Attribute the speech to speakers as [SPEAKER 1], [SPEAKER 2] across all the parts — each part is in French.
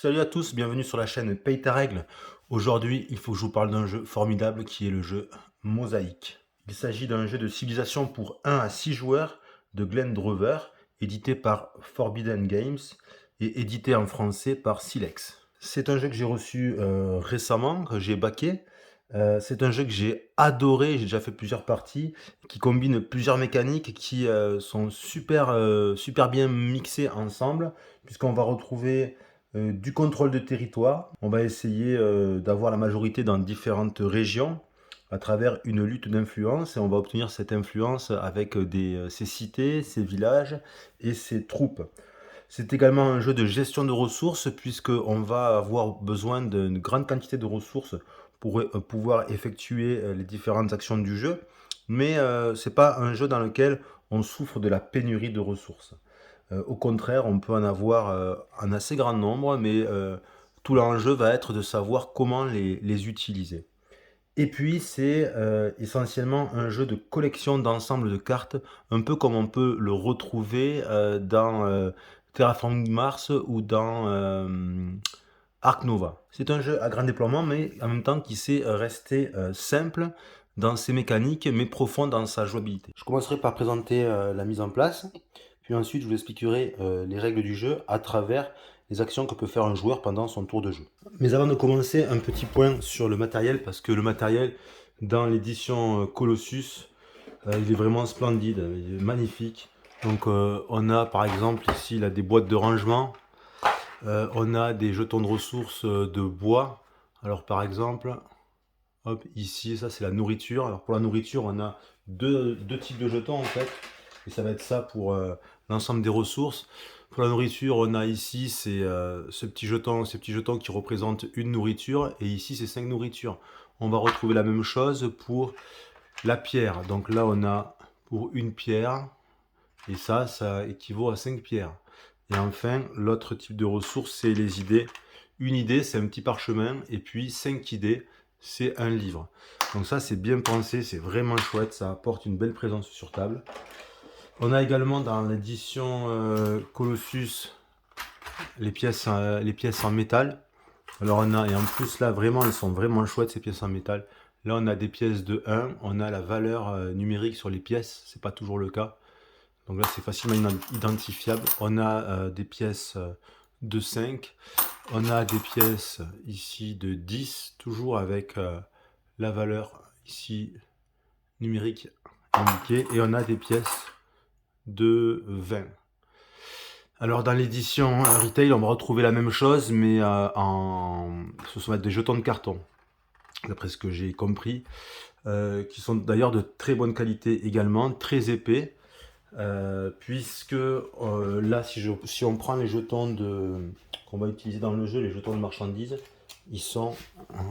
[SPEAKER 1] Salut à tous, bienvenue sur la chaîne Paye ta règle. Aujourd'hui, il faut que je vous parle d'un jeu formidable qui est le jeu Mosaïque. Il s'agit d'un jeu de civilisation pour 1 à 6 joueurs de Glenn Drover, édité par Forbidden Games et édité en français par Silex. C'est un jeu que j'ai reçu récemment, que j'ai backé. C'est un jeu que j'ai adoré, j'ai déjà fait plusieurs parties, qui combine plusieurs mécaniques qui sont super bien mixées ensemble, puisqu'on va retrouver du contrôle de territoire. On va essayer d'avoir la majorité dans différentes régions à travers une lutte d'influence et on va obtenir cette influence avec ses cités, ses villages et ses troupes. C'est également un jeu de gestion de ressources puisqu'on va avoir besoin d'une grande quantité de ressources pour pouvoir effectuer les différentes actions du jeu. Mais ce n'est pas un jeu dans lequel on souffre de la pénurie de ressources. Au contraire, on peut en avoir un assez grand nombre, mais tout l'enjeu va être de savoir comment les utiliser. Et puis, c'est essentiellement un jeu de collection d'ensemble de cartes, un peu comme on peut le retrouver dans Terraforming Mars ou dans Ark Nova. C'est un jeu à grand déploiement, mais en même temps qui sait rester simple dans ses mécaniques, mais profond dans sa jouabilité. Je commencerai par présenter la mise en place, puis ensuite je vous expliquerai les règles du jeu à travers les actions que peut faire un joueur pendant son tour de jeu. Mais avant de commencer, un petit point sur le matériel, parce que le matériel dans l'édition Colossus, il est vraiment splendide, il est magnifique. Donc on a par exemple ici là, des boîtes de rangement, on a des jetons de ressources de bois. Alors par exemple, hop, ici ça c'est la nourriture. Alors pour la nourriture on a deux types de jetons en fait, et ça va être ça pour l'ensemble des ressources. Pour la nourriture, on a ici ces petits jetons qui représentent une nourriture, et ici c'est 5 nourritures. On va retrouver la même chose pour la pierre. Donc là on a pour une pierre, et ça équivaut à 5 pierres. Et enfin, l'autre type de ressource, c'est les idées. Une idée, c'est un petit parchemin, et puis 5 idées, c'est un livre. Donc ça, c'est bien pensé, c'est vraiment chouette, ça apporte une belle présence sur table. On a également dans l'édition Colossus les pièces en métal. Alors on a, et en plus là vraiment elles sont vraiment chouettes ces pièces en métal. Là on a des pièces de 1, on a la valeur numérique sur les pièces, c'est pas toujours le cas. Donc là c'est facilement identifiable. On a des pièces de 5, on a des pièces ici de 10, toujours avec la valeur ici numérique indiquée, et on a des pièces de 20. Alors dans l'édition retail, on va retrouver la même chose, mais ce sont des jetons de carton, d'après ce que j'ai compris, qui sont d'ailleurs de très bonne qualité également, très épais, puisque là, si on prend les jetons qu'on va utiliser dans le jeu, les jetons de marchandises, ils sont,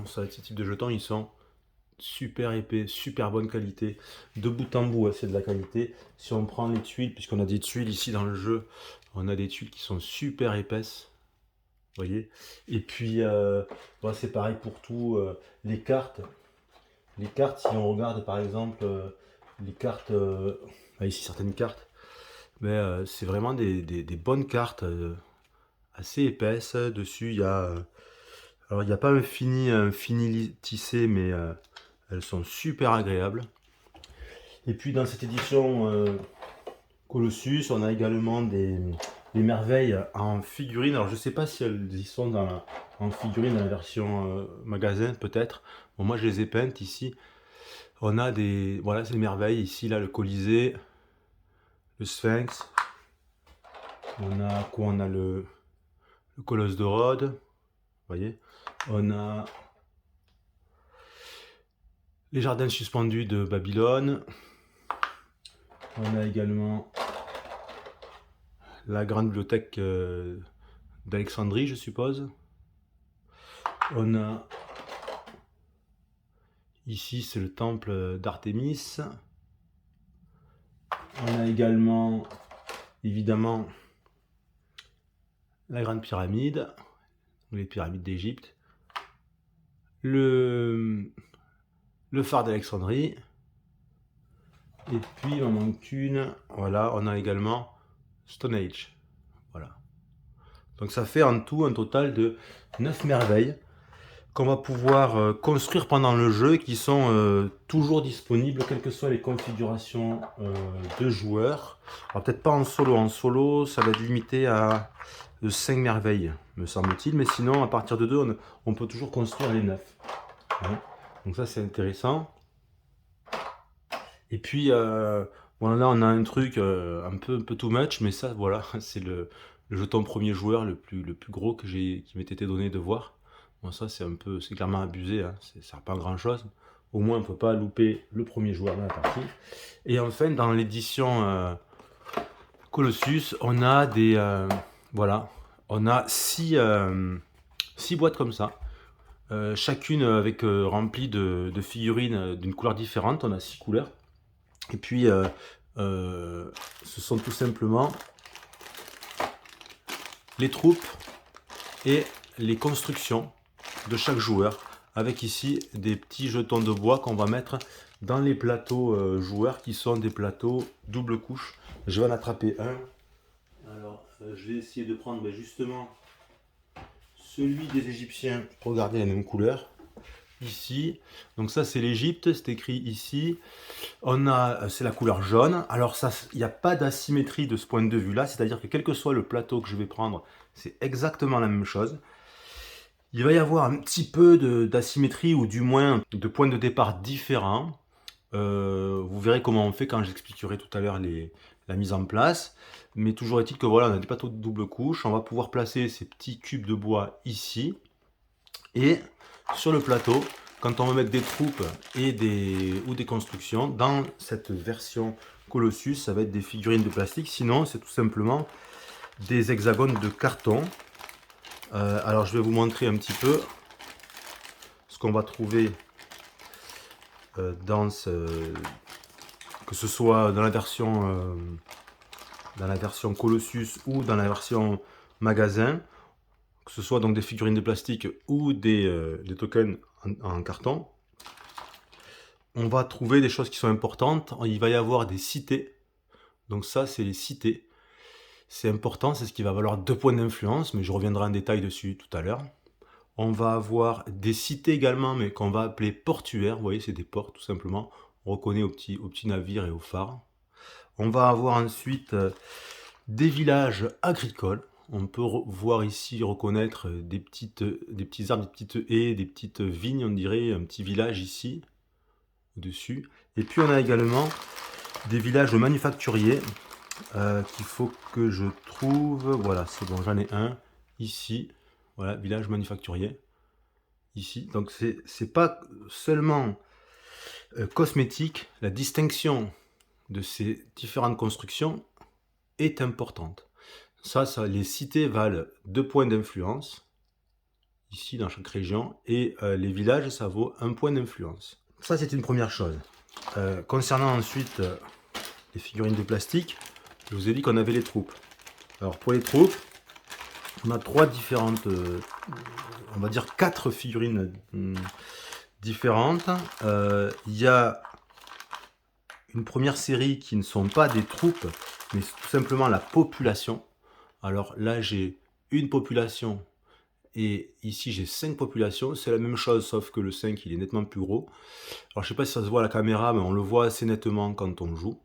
[SPEAKER 1] ça va être ce type de jetons, ils sont super épais, super bonne qualité, de bout en bout, c'est de la qualité. Si on prend les tuiles, puisqu'on a des tuiles ici dans le jeu, on a des tuiles qui sont super épaisses, vous voyez. Et puis, c'est pareil pour tout, les cartes. Les cartes, si on regarde par exemple les cartes, ici certaines cartes, mais c'est vraiment des bonnes cartes, assez épaisses. Dessus, il y a, alors il n'y a pas un fini tissé, mais elles sont super agréables. Et puis dans cette édition Colossus, on a également des merveilles en figurines. Alors je ne sais pas si elles y sont en figurine dans la version magasin, peut-être. Bon, moi je les ai peintes ici. On a des, voilà, c'est des merveilles. Ici, là, le Colisée, le Sphinx. On a quoi? On a le Colosse de Rhodes. Vous voyez. On a les jardins suspendus de Babylone. On a également la grande bibliothèque d'Alexandrie, je suppose. On a ici, c'est le temple d'Artémis. On a également, évidemment, la grande pyramide, les pyramides d'Égypte. Le phare d'Alexandrie. Et puis, il en manque une. Voilà, on a également Stone Age. Voilà. Donc ça fait en tout un total de 9 merveilles qu'on va pouvoir construire pendant le jeu, qui sont toujours disponibles, quelles que soient les configurations de joueurs. Alors peut-être pas en solo ça va être limité à 5 merveilles, me semble-t-il, mais sinon à partir de 2, on peut toujours construire les 9. Hein. Donc ça c'est intéressant. Et puis bon, là on a un truc un peu too much, mais ça voilà, c'est le jeton premier joueur le plus gros qui m'était été donné de voir. Bon, ça c'est clairement abusé, hein. Ça sert pas à grand chose. Au moins on peut pas louper le premier joueur dans la partie. Et enfin dans l'édition Colossus, on a des voilà, on a 6 boîtes comme ça. Chacune avec remplie de figurines d'une couleur différente. On a 6 couleurs. Et puis ce sont tout simplement les troupes et les constructions de chaque joueur, avec ici des petits jetons de bois qu'on va mettre dans les plateaux joueurs, qui sont des plateaux double couche. Je vais en attraper un. Alors je vais essayer de prendre justement celui des Égyptiens pour garder la même couleur ici. Donc ça c'est l'Égypte, c'est écrit ici. C'est la couleur jaune. Alors ça, il n'y a pas d'asymétrie de ce point de vue là, c'est-à-dire que quel que soit le plateau que je vais prendre, c'est exactement la même chose. Il va y avoir un petit peu d'asymétrie, ou du moins de points de départ différents. Vous verrez comment on fait quand j'expliquerai tout à l'heure la mise en place. Mais toujours est-il que voilà, on a des plateaux de double couche. On va pouvoir placer ces petits cubes de bois ici. Et sur le plateau, quand on va mettre des troupes ou des constructions, dans cette version Colossus, ça va être des figurines de plastique. Sinon, c'est tout simplement des hexagones de carton. Alors, je vais vous montrer un petit peu ce qu'on va trouver que ce soit dans la version Colossus ou dans la version magasin, que ce soit donc des figurines de plastique ou des tokens en carton. On va trouver des choses qui sont importantes. Il va y avoir des cités. Donc ça, c'est les cités. C'est important, c'est ce qui va valoir 2 points d'influence, mais je reviendrai en détail dessus tout à l'heure. On va avoir des cités également, mais qu'on va appeler portuaires. Vous voyez, c'est des ports, tout simplement. On reconnaît aux petits navires et aux phares. On va avoir ensuite des villages agricoles. On peut voir ici, reconnaître des petits arbres, des petites haies, des petites vignes, on dirait, un petit village ici, au-dessus. Et puis on a également des villages manufacturiers qu'il faut que je trouve. Voilà, c'est bon, j'en ai un ici. Voilà, village manufacturier ici. Donc c'est pas seulement cosmétique, la distinction de ces différentes constructions est importante. Ça, les cités valent 2 points d'influence ici dans chaque région, et les villages, ça vaut 1 point d'influence. Ça, c'est une première chose. Concernant ensuite les figurines de plastique, je vous ai dit qu'on avait les troupes. Alors pour les troupes, on a 3 différentes, on va dire 4 figurines différentes. Il y a une première série qui ne sont pas des troupes, mais c'est tout simplement la population. Alors là, j'ai une population, et ici j'ai 5 populations. C'est la même chose, sauf que le 5 il est nettement plus gros. Alors je sais pas si ça se voit à la caméra, mais on le voit assez nettement quand on joue.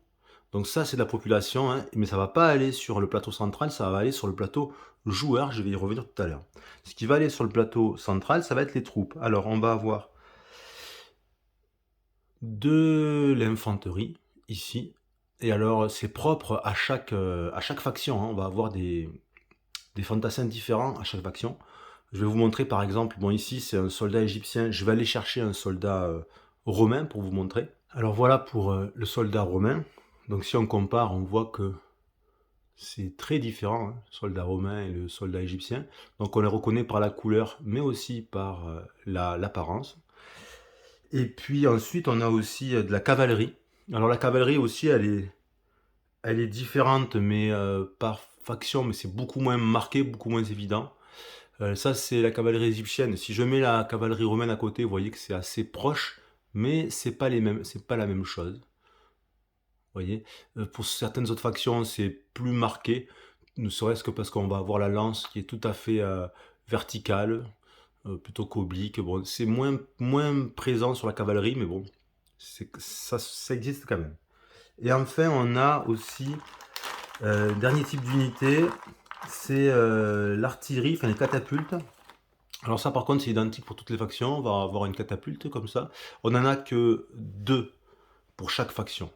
[SPEAKER 1] Donc ça c'est la population, hein, mais ça va pas aller sur le plateau central, ça va aller sur le plateau joueur. Je vais y revenir tout à l'heure. Ce qui va aller sur le plateau central, ça va être les troupes. Alors on va avoir de l'infanterie ici. Et alors c'est propre à chaque faction, hein. On va avoir des fantassins différents à chaque faction. Je vais vous montrer par exemple, bon ici c'est un soldat égyptien, je vais aller chercher un soldat romain pour vous montrer. Alors voilà pour le soldat romain. Donc si on compare, on voit que c'est très différent, hein, le soldat romain et le soldat égyptien. Donc on les reconnaît par la couleur, mais aussi par l'apparence. Et puis ensuite on a aussi de la cavalerie. Alors la cavalerie aussi, elle est différente, mais par faction, mais c'est beaucoup moins marqué, beaucoup moins évident. Ça c'est la cavalerie égyptienne. Si je mets la cavalerie romaine à côté, vous voyez que c'est assez proche, mais c'est pas la même chose. Vous voyez, pour certaines autres factions, c'est plus marqué. ne serait-ce que parce qu'on va avoir la lance qui est tout à fait verticale, plutôt qu'oblique. Bon, c'est moins présent sur la cavalerie, mais bon, ça existe quand même. Et enfin, on a aussi, dernier type d'unité, c'est l'artillerie, enfin les catapultes. Alors ça, par contre, c'est identique pour toutes les factions. On va avoir une catapulte comme ça. On n'en a que 2 pour chaque faction.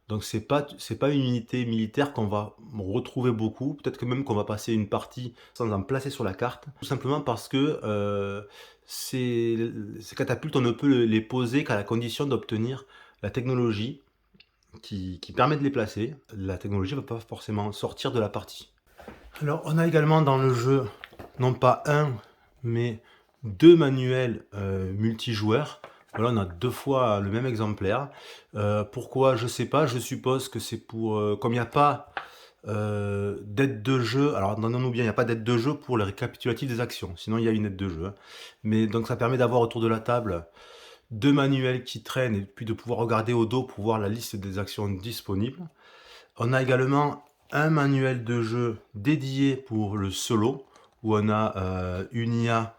[SPEAKER 1] Donc c'est pas une unité militaire qu'on va retrouver beaucoup. Peut-être que même qu'on va passer une partie sans en placer sur la carte. Tout simplement parce que ces catapultes, on ne peut les poser qu'à la condition d'obtenir la technologie qui permet de les placer. La technologie ne va pas forcément sortir de la partie. Alors on a également dans le jeu, non pas un, mais 2 manuels multijoueurs. Voilà, on a 2 fois le même exemplaire. Pourquoi? Je sais pas, je suppose que c'est pour... comme il n'y a pas d'aide de jeu, alors entendons-nous bien, il n'y a pas d'aide de jeu pour le récapitulatif des actions, sinon il y a une aide de jeu. Hein. Mais donc ça permet d'avoir autour de la table 2 manuels qui traînent et puis de pouvoir regarder au dos pour voir la liste des actions disponibles. On a également un manuel de jeu dédié pour le solo, où on a une IA,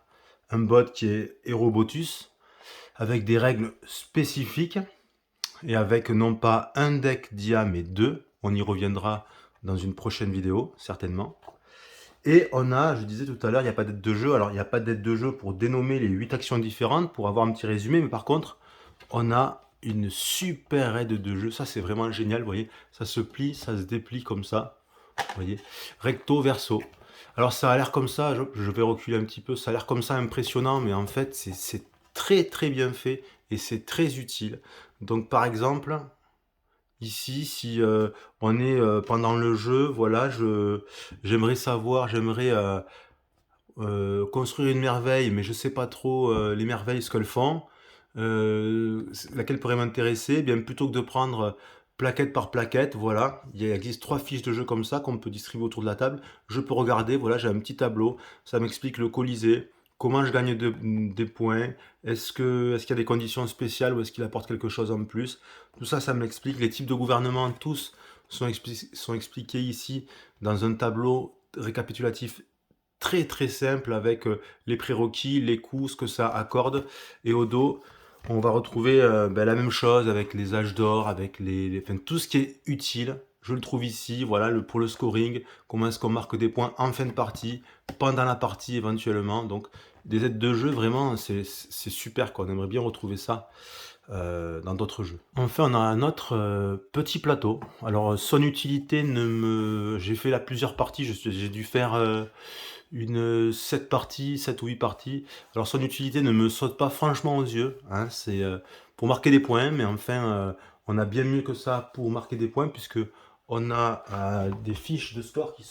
[SPEAKER 1] un bot qui est Aerobotus, avec des règles spécifiques, et avec non pas un deck d'IA, mais 2. On y reviendra dans une prochaine vidéo, certainement. Et on a, je disais tout à l'heure, il n'y a pas d'aide de jeu. Alors, il n'y a pas d'aide de jeu pour dénommer les 8 actions différentes, pour avoir un petit résumé, mais par contre, on a une super aide de jeu. Ça, c'est vraiment génial, vous voyez. Ça se plie, ça se déplie comme ça. Vous voyez, recto, verso. Alors, ça a l'air comme ça, je vais reculer un petit peu, ça a l'air comme ça impressionnant, mais en fait, c'est très très bien fait et c'est très utile. Donc, par exemple, ici, si on est pendant le jeu, voilà, j'aimerais savoir, construire une merveille, mais je sais pas trop les merveilles, ce qu'elles font. Laquelle pourrait m'intéresser? Eh bien, plutôt que de prendre plaquette par plaquette, voilà, il existe 3 fiches de jeu comme ça qu'on peut distribuer autour de la table. Je peux regarder, voilà, j'ai un petit tableau, ça m'explique le Colisée, comment je gagne des points, est-ce qu'il y a des conditions spéciales ou est-ce qu'il apporte quelque chose en plus. Tout ça, ça m'explique. Les types de gouvernement, tous sont expliqués ici dans un tableau récapitulatif très très simple avec les prérequis, les coûts, ce que ça accorde. Et au dos, on va retrouver la même chose avec les âges d'or, avec enfin, tout ce qui est utile. Je le trouve ici, voilà, pour le scoring, comment est-ce qu'on marque des points en fin de partie, pendant la partie éventuellement. Donc des aides de jeu, vraiment, c'est super, quoi. On aimerait bien retrouver ça dans d'autres jeux. Enfin, on a un autre petit plateau. Alors, son utilité ne me... J'ai fait là plusieurs parties, j'ai dû faire une 7 parties, 7 ou 8 parties. Alors son utilité ne me saute pas franchement aux yeux, hein, c'est pour marquer des points, mais enfin on a bien mieux que ça pour marquer des points, puisque on a des fiches de score qui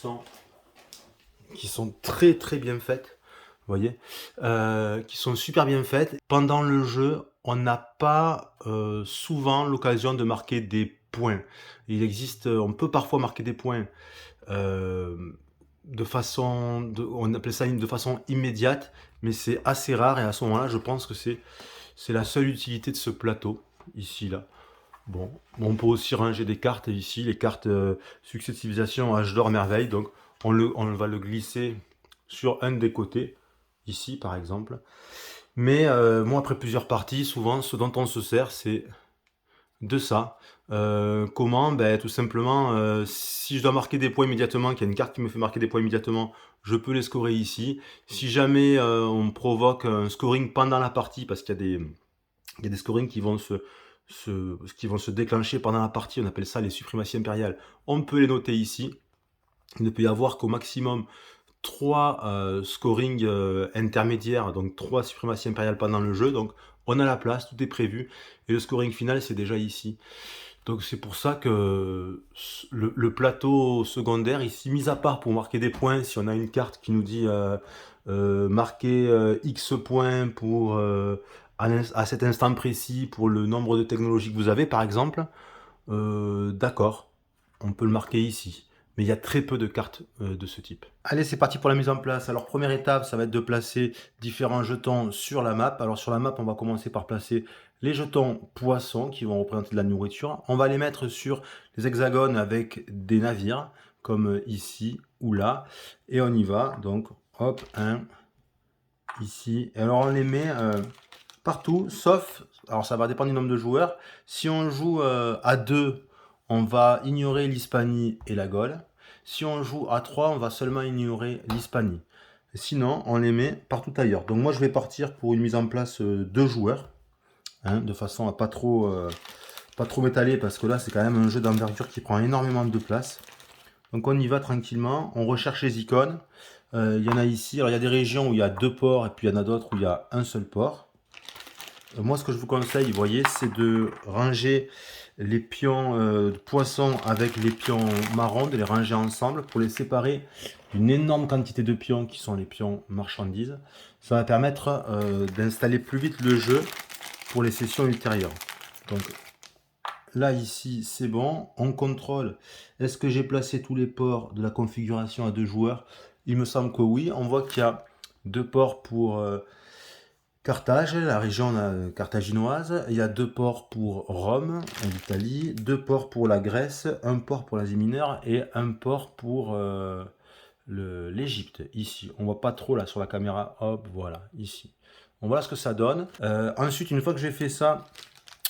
[SPEAKER 1] sont très très bien faites, vous voyez, qui sont super bien faites. Pendant le jeu, on n'a pas souvent l'occasion de marquer des points. Il existe, on peut parfois marquer des points de façon, on appelle ça de façon immédiate, mais c'est assez rare, et à ce moment-là, je pense que c'est la seule utilité de ce plateau, ici, là. Bon, on peut aussi ranger des cartes ici, les cartes succès de civilisation, âge d'or, merveille, donc on va le glisser sur un des côtés, ici par exemple. Mais moi, après plusieurs parties, souvent, ce dont on se sert, c'est de ça. Comment? Ben, tout simplement, si je dois marquer des points immédiatement, qu'il y a une carte qui me fait marquer des points immédiatement, je peux les scorer ici. Si jamais on provoque un scoring pendant la partie, parce qu'il y a des scorings qui vont qui vont se déclencher pendant la partie, on appelle ça les suprématies impériales, on peut les noter ici. Il ne peut y avoir qu'au maximum 3 scoring intermédiaires, donc 3 suprématies impériales pendant le jeu, donc on a la place, tout est prévu, et le scoring final c'est déjà ici. Donc c'est pour ça que le plateau secondaire ici, mis à part pour marquer des points, si on a une carte qui nous dit marquer X points pour, à cet instant précis pour le nombre de technologies que vous avez par exemple, d'accord, on peut le marquer ici. Mais il y a très peu de cartes de ce type. Allez, c'est parti pour la mise en place. Alors, première étape, ça va être de placer différents jetons sur la map. Alors, sur la map, on va commencer par placer les jetons poissons qui vont représenter de la nourriture. On va les mettre sur les hexagones avec des navires, comme ici ou là. Et on y va. Donc, hop, 1, ici. Et alors, on les met partout, sauf, alors ça va dépendre du nombre de joueurs. Si on joue à 2, on va ignorer l'Hispanie et la Gaule. Si on joue à 3, on va seulement ignorer l'Hispanie. Sinon, on les met partout ailleurs. Donc moi, je vais partir pour une mise en place 2 joueurs, hein, de façon à pas trop m'étaler, parce que là, c'est quand même un jeu d'envergure qui prend énormément de place. Donc on y va tranquillement, on recherche les icônes. Il y en a ici, alors il y a des régions où il y a 2 ports, et puis il y en a d'autres où il y a un seul port. Moi, ce que je vous conseille, vous voyez, c'est de ranger les pions de poisson avec les pions marrons, de les ranger ensemble pour les séparer d'une énorme quantité de pions qui sont les pions marchandises. Ça va permettre d'installer plus vite le jeu pour les sessions ultérieures. Donc là, ici, c'est bon. On contrôle. Est-ce que j'ai placé tous les ports de la configuration à 2 joueurs? Il me semble que oui. On voit qu'il y a 2 ports pour Carthage, la région carthaginoise. Il y a 2 ports pour Rome, en Italie. 2 ports pour la Grèce. 1 port pour l'Asie mineure et 1 port pour l'Égypte. Ici, on voit pas trop là sur la caméra. Hop, voilà, ici. On voit ce que ça donne. Ensuite, une fois que j'ai fait ça,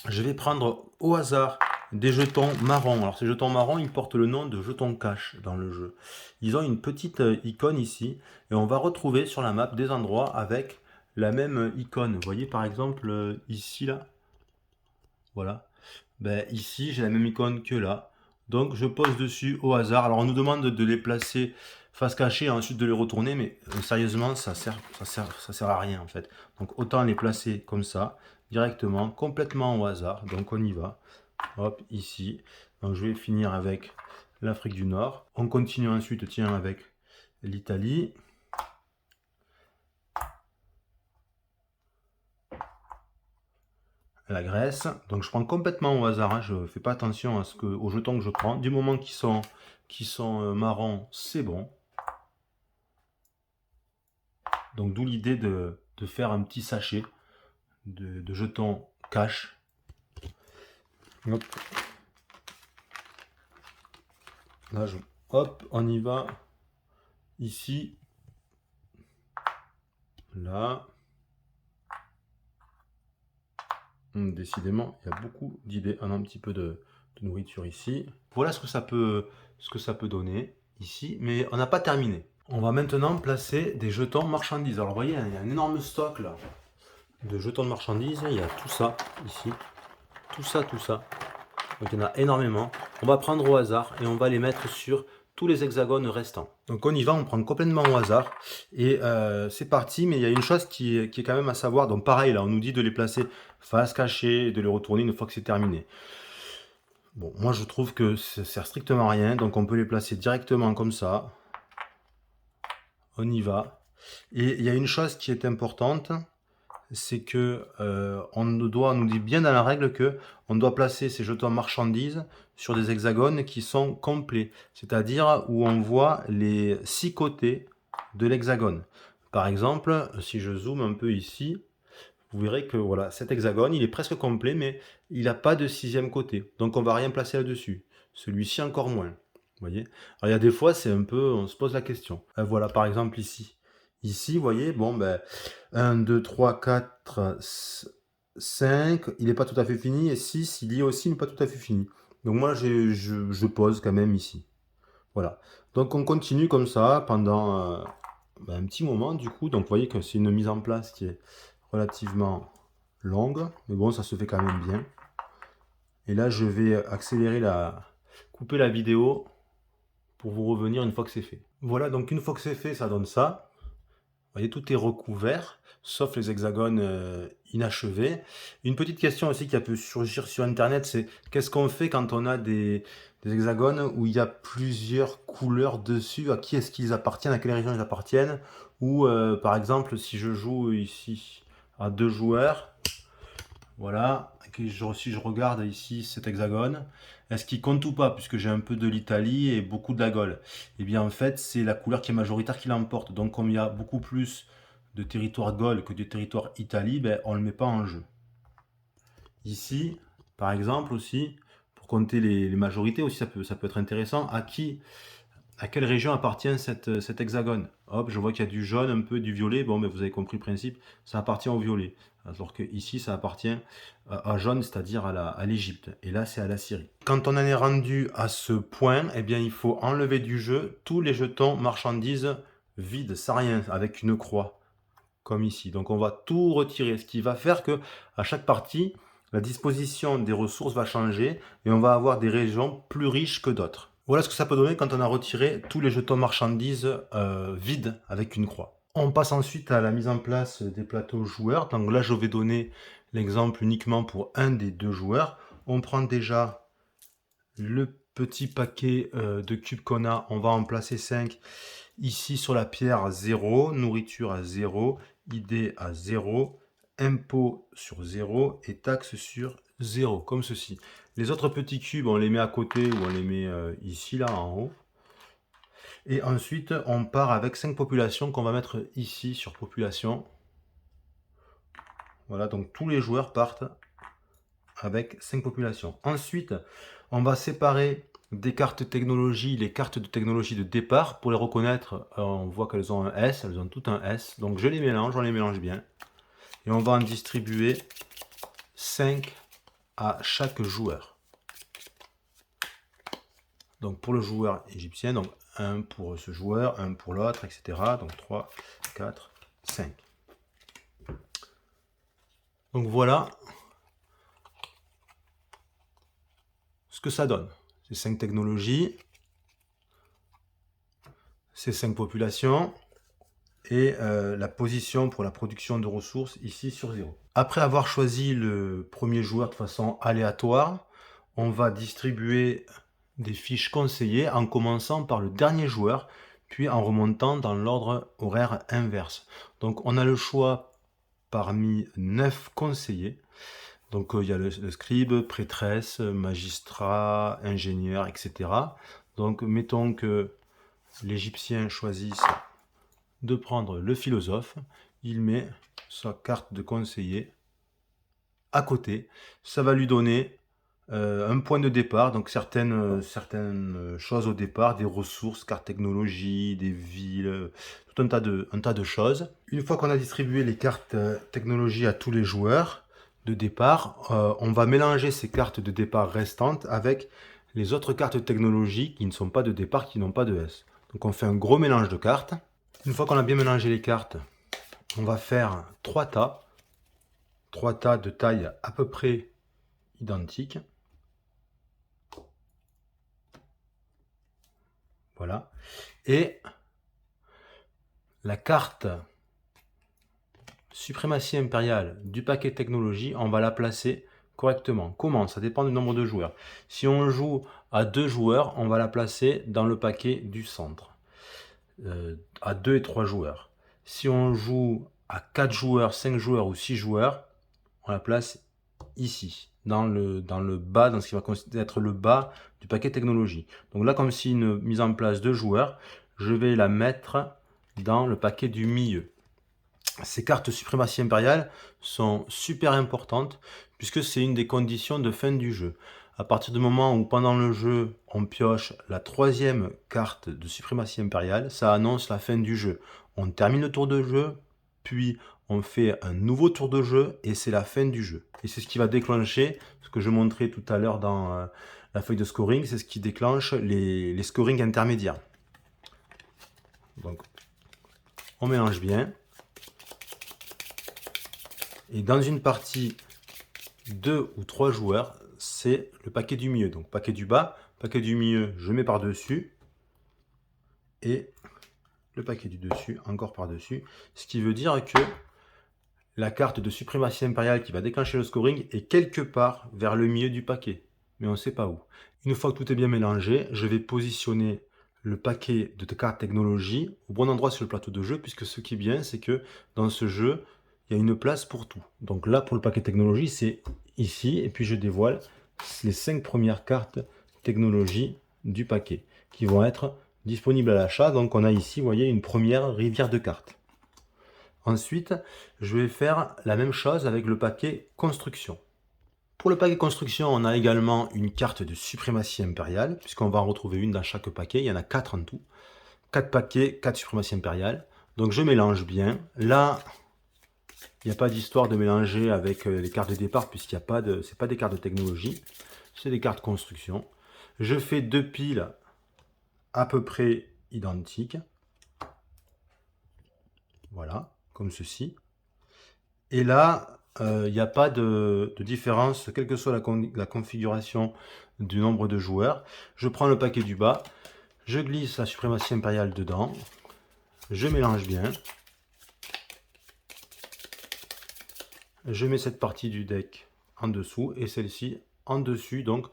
[SPEAKER 1] je vais prendre au hasard des jetons marrons. Alors ces jetons marrons, ils portent le nom de jetons cash dans le jeu. Ils ont une petite icône ici, et on va retrouver sur la map des endroits avec la même icône. Vous voyez par exemple ici là, voilà. Ben, ici j'ai la même icône que là. Donc je pose dessus au hasard. Alors on nous demande de les placer face cachée et ensuite de les retourner, mais sérieusement ça sert à rien en fait. Donc autant les placer comme ça, directement, complètement au hasard. Donc on y va. Hop, ici. Donc je vais finir avec l'Afrique du Nord. On continue ensuite, tiens, avec l'Italie. La Grèce. Donc je prends complètement au hasard, hein. Je ne fais pas attention aux jetons que je prends. Du moment qu'ils sont marrons, c'est bon. Donc d'où l'idée de faire un petit sachet de jetons cash. Hop. Là, hop, on y va. Ici. Là. Décidément, il y a beaucoup d'idées. On a un petit peu de nourriture ici. Voilà ce que ça peut donner ici, mais on n'a pas terminé. On va maintenant placer des jetons marchandises. Alors vous voyez, il y a un énorme stock là de jetons de marchandises. Il y a tout ça ici, tout ça. Donc il y en a énormément. On va prendre au hasard et on va les mettre sur tous les hexagones restants. Donc on y va, on prend complètement au hasard et c'est parti. Mais il y a une chose qui est quand même à savoir. Donc pareil là, on nous dit de les placer face cachée et de les retourner une fois que c'est terminé. Bon, moi je trouve que ça sert strictement à rien. Donc on peut les placer directement comme ça. On y va. Et il y a une chose qui est importante, c'est que nous dit bien dans la règle que on doit placer ces jetons marchandises sur des hexagones qui sont complets, c'est-à-dire où on voit les 6 côtés de l'hexagone. Par exemple, si je zoome un peu ici, vous verrez que voilà, cet hexagone, il est presque complet, mais il n'a pas de 6e côté. Donc on va rien placer là-dessus. Celui-ci encore moins. Vous voyez? Alors il y a des fois, c'est un peu, on se pose la question. Voilà, par exemple ici. Ici, vous voyez, bon, ben, 1, 2, 3, 4, 5, il n'est pas tout à fait fini, et 6, il y est aussi, mais pas tout à fait fini. Donc moi, je pose quand même ici. Voilà. Donc on continue comme ça pendant un petit moment, du coup. Donc vous voyez que c'est une mise en place qui est relativement longue, mais bon, ça se fait quand même bien. Et là, je vais couper la vidéo pour vous revenir une fois que c'est fait. Voilà, donc une fois que c'est fait, ça donne ça. Vous voyez, tout est recouvert, sauf les hexagones inachevés. Une petite question aussi qui a pu surgir sur Internet, c'est qu'est-ce qu'on fait quand on a des hexagones où il y a plusieurs couleurs dessus? À qui est-ce qu'ils appartiennent? À quelle région ils appartiennent? Ou par exemple, si je joue ici à 2 joueurs, voilà, si je regarde ici cet hexagone, est-ce qu'il compte ou pas, puisque j'ai un peu de l'Italie et beaucoup de la Gaule? Eh bien en fait, c'est la couleur qui est majoritaire qui l'emporte. Donc comme il y a beaucoup plus de territoire Gaule que de territoire Italie, ben, on ne le met pas en jeu. Ici, par exemple aussi, pour compter les majorités aussi, ça peut être intéressant. À qui à quelle région appartient cet hexagone. Hop, je vois qu'il y a du jaune, un peu du violet. Bon, mais vous avez compris le principe, ça appartient au violet. Alors que ici, ça appartient à jaune, c'est-à-dire à l'Égypte. Et là, c'est à la Syrie. Quand on en est rendu à ce point, eh bien, il faut enlever du jeu tous les jetons marchandises vides, sans rien, avec une croix, comme ici. Donc, on va tout retirer, ce qui va faire que à chaque partie, la disposition des ressources va changer et on va avoir des régions plus riches que d'autres. Voilà ce que ça peut donner quand on a retiré tous les jetons marchandises vides avec une croix. On passe ensuite à la mise en place des plateaux joueurs. Donc là, je vais donner l'exemple uniquement pour un des deux joueurs. On prend déjà le petit paquet de cubes qu'on a. On va en placer 5 ici sur la pierre 0, nourriture à 0, idée à 0, impôt sur 0 et taxe sur 0, comme ceci. Les autres petits cubes, on les met à côté ou on les met ici, là, en haut. Et ensuite, on part avec 5 populations qu'on va mettre ici sur population. Voilà, donc tous les joueurs partent avec 5 populations. Ensuite, on va séparer des cartes technologie, les cartes de technologie de départ. Pour les reconnaître, on voit qu'elles ont un S, elles ont tout un S. Donc je les mélange, on les mélange bien. Et on va en distribuer 5 à chaque joueur. Donc pour le joueur égyptien, donc un pour ce joueur, un pour l'autre, etc. Donc 3, 4, 5. Donc voilà ce que ça donne. Ces 5 technologies, ces 5 populations et la position pour la production de ressources ici sur 0. Après avoir choisi le premier joueur de façon aléatoire, on va distribuer des fiches conseillées en commençant par le dernier joueur, puis en remontant dans l'ordre horaire inverse. Donc on a le choix parmi 9 conseillers. Donc il y a le scribe, prêtresse, magistrat, ingénieur, etc. Donc mettons que l'Égyptien choisisse de prendre le philosophe, il met sa carte de conseiller à côté. Ça va lui donner un point de départ, donc certaines choses au départ, des ressources, cartes technologie, des villes, tout un tas de choses. Une fois qu'on a distribué les cartes technologie à tous les joueurs de départ, on va mélanger ces cartes de départ restantes avec les autres cartes technologie qui ne sont pas de départ, qui n'ont pas de S. Donc on fait un gros mélange de cartes. Une fois qu'on a bien mélangé les cartes, on va faire 3 tas. 3 tas de taille à peu près identique. Voilà. Et la carte suprématie impériale du paquet technologie, on va la placer correctement. Comment? Ça dépend du nombre de joueurs. Si on joue à 2 joueurs, on va la placer dans le paquet du centre. À 2 et 3 joueurs. Si on joue à 4 joueurs, 5 joueurs ou 6 joueurs, on la place ici, dans le bas, dans ce qui va être le bas du paquet technologie. Donc là, comme c'est une mise en place de joueurs, je vais la mettre dans le paquet du milieu. Ces cartes suprématie impériale sont super importantes puisque c'est une des conditions de fin du jeu. À partir du moment où pendant le jeu on pioche la 3e carte de suprématie impériale, ça annonce la fin du jeu. On termine le tour de jeu, puis on fait un nouveau tour de jeu et c'est la fin du jeu. Et c'est ce qui va déclencher, ce que je montrais tout à l'heure dans la feuille de scoring, c'est ce qui déclenche les scorings intermédiaires. Donc on mélange bien. Et dans une partie 2 ou 3 joueurs, c'est le paquet du milieu. Donc paquet du bas, paquet du milieu, je mets par-dessus. Et le paquet du dessus, encore par-dessus. Ce qui veut dire que la carte de suprématie impériale qui va déclencher le scoring est quelque part vers le milieu du paquet. Mais on ne sait pas où. Une fois que tout est bien mélangé, je vais positionner le paquet de cartes technologie au bon endroit sur le plateau de jeu, puisque ce qui est bien, c'est que dans ce jeu, il y a une place pour tout. Donc là, pour le paquet technologie, c'est ici. Et puis je dévoile les 5 premières cartes technologie du paquet qui vont être disponibles à l'achat. Donc on a ici, vous voyez, une première rivière de cartes. Ensuite, je vais faire la même chose avec le paquet construction. Pour le paquet construction, on a également une carte de suprématie impériale, puisqu'on va en retrouver une dans chaque paquet. Il y en a 4 en tout. 4 paquets, 4 suprématies impériales. Donc je mélange bien. Là, il n'y a pas d'histoire de mélanger avec les cartes de départ, puisqu'il n'y a pas de. C'est pas des cartes de technologie, c'est des cartes construction. Je fais 2 piles à peu près identiques. Voilà, comme ceci. Et là, il n'y a pas de différence, quelle que soit la configuration du nombre de joueurs. Je prends le paquet du bas, je glisse la suprématie impériale dedans, je mélange bien. Je mets cette partie du deck en dessous et celle-ci en dessus. Donc,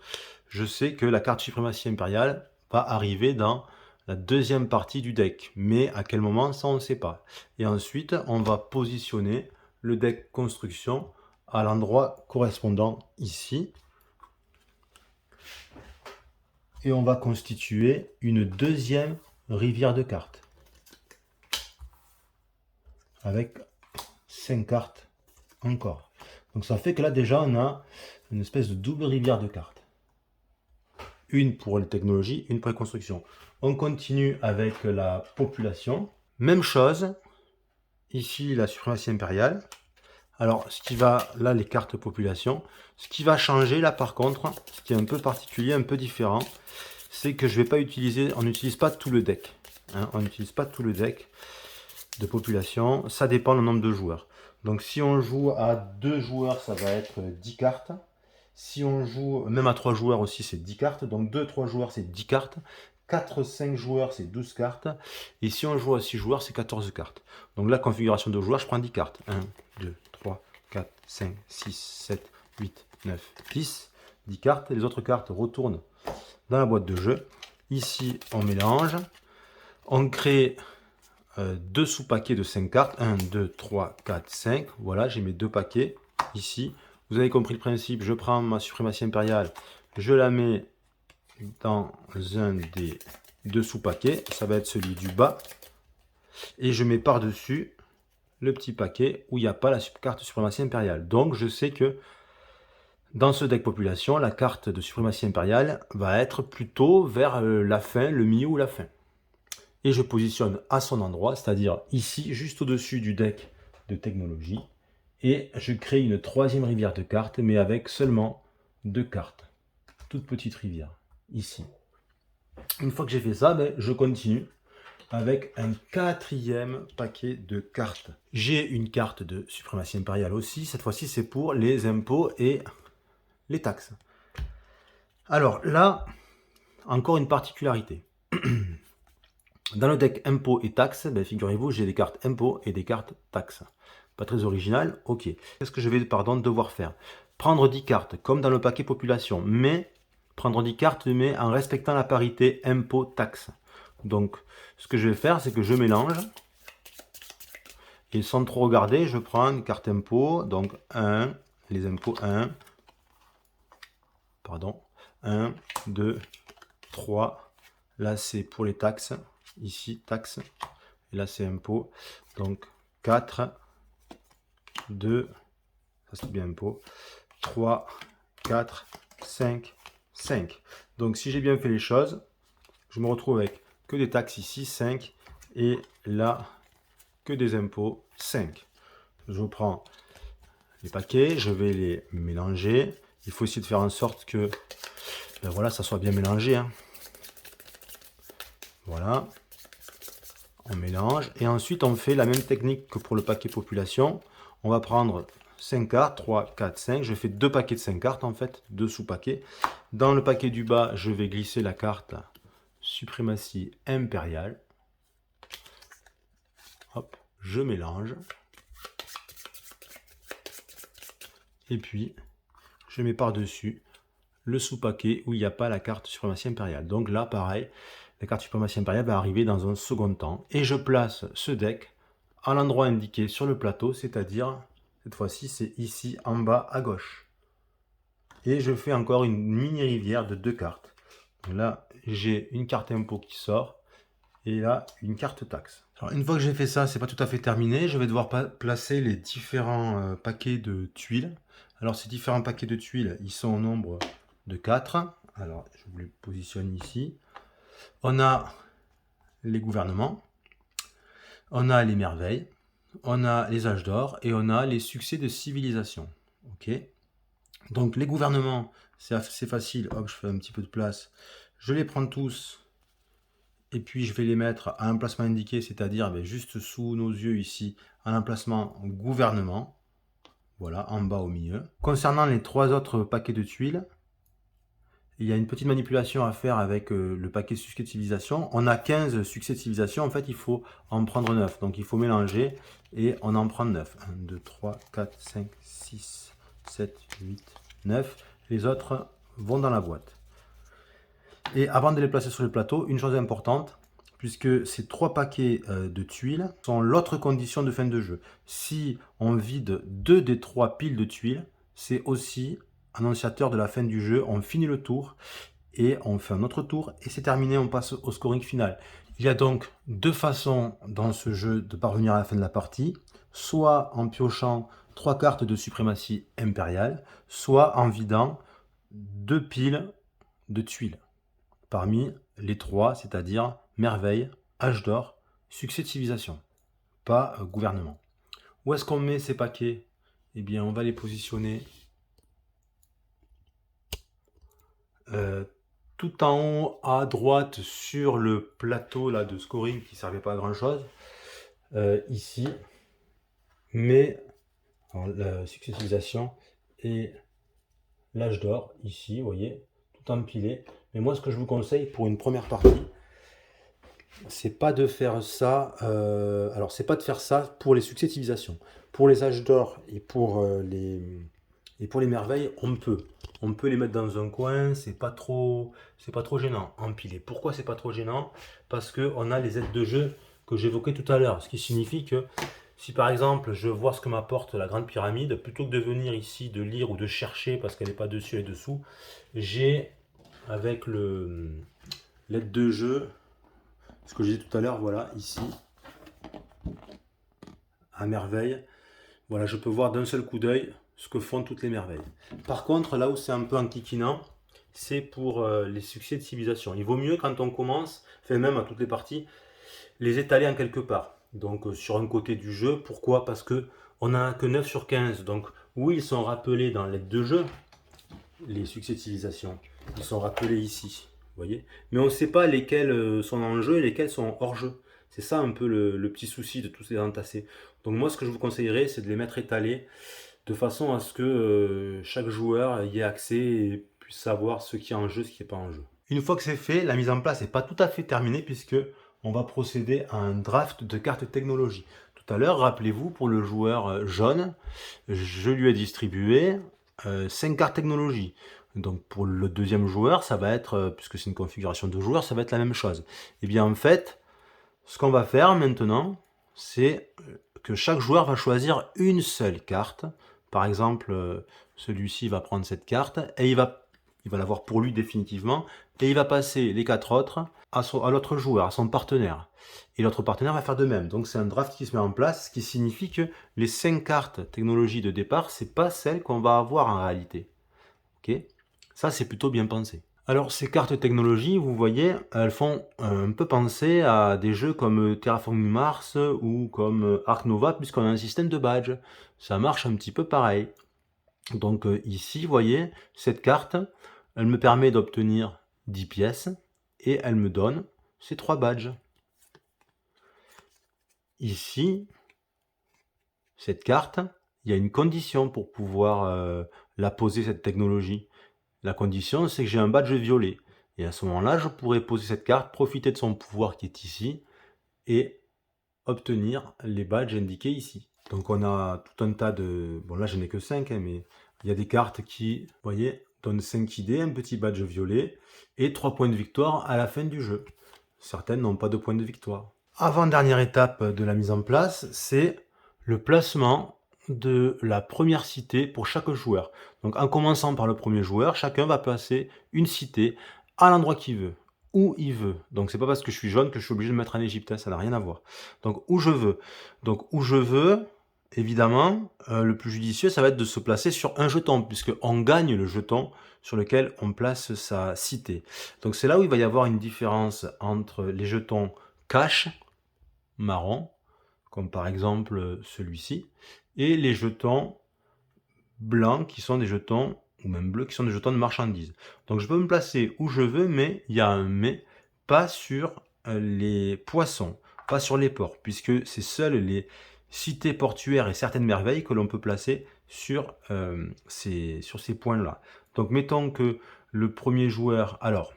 [SPEAKER 1] je sais que la carte suprématie impériale va arriver dans la deuxième partie du deck. Mais à quel moment, ça on ne sait pas. Et ensuite, on va positionner le deck construction à l'endroit correspondant ici. Et on va constituer une deuxième rivière de cartes. Avec 5 cartes encore. Donc ça fait que là déjà on a une espèce de double rivière de cartes. Une pour les technologies, une pour les constructions. On continue avec la population. Même chose. Ici la suprématie impériale. Alors ce qui va, là les cartes population. Ce qui va changer là par contre, ce qui est un peu particulier, un peu différent, c'est que je vais pas utiliser, on n'utilise pas tout le deck. Hein, on n'utilise pas tout le deck de population. Ça dépend du nombre de joueurs. Donc si on joue à 2 joueurs, ça va être 10 cartes. Si on joue même à 3 joueurs aussi, c'est 10 cartes. Donc 2-3 joueurs, c'est 10 cartes. 4-5 joueurs, c'est 12 cartes. Et si on joue à 6 joueurs, c'est 14 cartes. Donc la configuration de joueurs, je prends 10 cartes. 1, 2, 3, 4, 5, 6, 7, 8, 9, 10. 10 cartes. Les autres cartes retournent dans la boîte de jeu. Ici, on mélange. On crée 2 sous-paquets de 5 cartes. 1, 2, 3, 4, 5. Voilà, j'ai mes 2 paquets ici. Vous avez compris le principe. Je prends ma suprématie impériale. Je la mets dans un des 2 sous-paquets. Ça va être celui du bas. Et je mets par-dessus le petit paquet où il n'y a pas la carte de suprématie impériale. Donc, je sais que dans ce deck population, la carte de suprématie impériale va être plutôt vers la fin, le milieu ou la fin. Et je positionne à son endroit, c'est-à-dire ici, juste au-dessus du deck de technologie. Et je crée une troisième rivière de cartes, mais avec seulement 2 cartes. Toute petite rivière, ici. Une fois que j'ai fait ça, je continue avec un 4e paquet de cartes. J'ai une carte de suprématie impériale aussi. Cette fois-ci, c'est pour les impôts et les taxes. Alors là, encore une particularité. Dans le deck impôts et taxes, figurez-vous, j'ai des cartes impôts et des cartes taxes. Pas très original, ok. Qu'est-ce que je vais devoir faire? Prendre 10 cartes, comme dans le paquet population, mais prendre 10 cartes, mais en respectant la parité impôts-taxes. Donc, ce que je vais faire, c'est que je mélange. Et sans trop regarder, je prends une carte impôts, donc 1, les impôts 1, pardon, 1, 2, 3, là c'est pour les taxes, ici taxes, et là c'est impôts, donc 4, 2, ça c'est bien impôts, 3, 4, 5, 5. Donc si j'ai bien fait les choses, je me retrouve avec que des taxes ici, 5, et là, que des impôts, 5. Je prends les paquets, je vais les mélanger. Il faut essayer de faire en sorte que voilà, ça soit bien mélangé. Hein. Voilà. On mélange. Et ensuite, on fait la même technique que pour le paquet population. On va prendre 5 cartes, 3, 4, 5. Je fais 2 paquets de 5 cartes en fait, 2 sous-paquets. Dans le paquet du bas, je vais glisser la carte suprématie impériale. Hop, je mélange. Et puis, je mets par-dessus le sous-paquet où il n'y a pas la carte suprématie impériale. Donc là, pareil, la carte suprématie impériale va arriver dans un second temps. Et je place ce deck à l'endroit indiqué sur le plateau, c'est-à-dire, cette fois-ci, c'est ici en bas à gauche. Et je fais encore une mini-rivière de 2 cartes. Donc là, j'ai une carte impôt qui sort. Et là, une carte taxe. Alors, une fois que j'ai fait ça, c'est pas tout à fait terminé. Je vais devoir placer les différents paquets de tuiles. Alors ces différents paquets de tuiles, ils sont au nombre de 4. Alors je vous les positionne ici. On a les gouvernements, on a les merveilles, on a les âges d'or et on a les succès de civilisation. Ok. Donc les gouvernements, c'est assez facile. Hop, je fais un petit peu de place. Je les prends tous et puis je vais les mettre à l'emplacement indiqué, c'est-à-dire juste sous nos yeux ici, à l'emplacement gouvernement. Voilà, en bas au milieu. Concernant les 3 autres paquets de tuiles, il y a une petite manipulation à faire avec le paquet succès de civilisation. On a 15 succès de civilisation, en fait il faut en prendre 9. Donc il faut mélanger et on en prend 9. 1, 2, 3, 4, 5, 6, 7, 8, 9. Les autres vont dans la boîte. Et avant de les placer sur le plateau, une chose importante, puisque ces 3 paquets de tuiles sont l'autre condition de fin de jeu. Si on vide 2 des 3 piles de tuiles, c'est aussi annonciateur de la fin du jeu. On finit le tour et on fait un autre tour et c'est terminé, on passe au scoring final. Il y a donc 2 façons dans ce jeu de parvenir à la fin de la partie, soit en piochant 3 cartes de suprématie impériale, soit en vidant 2 piles de tuiles parmi les 3, c'est-à-dire merveille, âge d'or, succès de civilisation, pas gouvernement. Où est-ce qu'on met ces paquets? Eh bien, on va les positionner tout en haut à droite sur le plateau là, de scoring qui ne servait pas à grand chose. Ici, mais la succès de civilisation et l'âge d'or, ici, vous voyez, tout empilé. Mais moi, ce que je vous conseille pour une première partie, c'est pas de faire ça. Alors, c'est pas de faire ça pour les succès de civilisation. Pour les âges d'or et pour les merveilles, on peut. On peut les mettre dans un coin, c'est pas trop gênant. Empiler. Pourquoi c'est pas trop gênant? Parce que on a les aides de jeu que j'évoquais tout à l'heure. Ce qui signifie que si par exemple je vois ce que m'apporte la grande pyramide, plutôt que de venir ici de lire ou de chercher parce qu'elle n'est pas dessus et dessous, j'ai avec l'aide de jeu, ce que je disais tout à l'heure, voilà, ici, à merveille, voilà, je peux voir d'un seul coup d'œil ce que font toutes les merveilles. Par contre, là où c'est un peu enquiquinant, c'est pour les succès de civilisation. Il vaut mieux quand on commence, fait même à toutes les parties, les étaler en quelque part. Donc sur un côté du jeu, pourquoi? Parce que on n'a que 9 sur 15. Donc oui, ils sont rappelés dans l'aide de jeu, les succès de civilisation. Ils sont rappelés ici, vous voyez. Mais on ne sait pas lesquels sont en jeu et lesquels sont hors jeu. C'est ça un peu le petit souci de tous ces entassés. Donc moi, ce que je vous conseillerais, c'est de les mettre étalés de façon à ce que chaque joueur y ait accès et puisse savoir ce qui est en jeu, ce qui n'est pas en jeu. Une fois que c'est fait, la mise en place n'est pas tout à fait terminée puisque on va procéder à un draft de cartes technologie. Tout à l'heure, rappelez-vous, pour le joueur jaune, je lui ai distribué 5 cartes technologie. Donc pour le deuxième joueur, ça va être, puisque c'est une configuration de joueurs, ça va être la même chose. Et bien en fait, ce qu'on va faire maintenant, c'est que chaque joueur va choisir une seule carte. Par exemple, celui-ci va prendre cette carte et il va l'avoir pour lui définitivement. Et il va passer les 4 autres à l'autre joueur, à son partenaire. Et l'autre partenaire va faire de même. Donc c'est un draft qui se met en place, ce qui signifie que les 5 cartes technologie de départ, c'est pas celles qu'on va avoir en réalité. Ok? Ça, c'est plutôt bien pensé. Alors ces cartes technologie, vous voyez, elles font un peu penser à des jeux comme Terraforming Mars ou comme Ark Nova, puisqu'on a un système de badge. Ça marche un petit peu pareil. Donc ici, vous voyez, cette carte, elle me permet d'obtenir 10 pièces et elle me donne ces 3 badges. Ici, cette carte, il y a une condition pour pouvoir la poser, cette technologie. La condition, c'est que j'ai un badge violet. Et à ce moment-là, je pourrais poser cette carte, profiter de son pouvoir qui est ici, et obtenir les badges indiqués ici. Donc on a tout un tas de... Bon là, je n'ai que 5, hein, mais il y a des cartes qui, vous voyez, donnent 5 idées, un petit badge violet, et 3 points de victoire à la fin du jeu. Certaines n'ont pas de points de victoire. Avant-dernière étape de la mise en place, c'est le placement de la première cité pour chaque joueur. Donc en commençant par le premier joueur, chacun va placer une cité à l'endroit qu'il veut, où il veut. Donc c'est pas parce que je suis jaune que je suis obligé de mettre en Égypte, hein, ça n'a rien à voir. Donc où je veux. Donc où je veux, Évidemment, le plus judicieux, ça va être de se placer sur un jeton, puisqu'on gagne le jeton sur lequel on place sa cité. Donc c'est là où il va y avoir une différence entre les jetons cash, marron, comme par exemple celui-ci, et les jetons blancs qui sont des jetons, ou même bleus, qui sont des jetons de marchandises. Donc je peux me placer où je veux, mais il y a un mais, pas sur les poissons, pas sur les ports, puisque c'est seuls les cités portuaires et certaines merveilles que l'on peut placer sur ces points-là. Donc mettons que le premier joueur... Alors,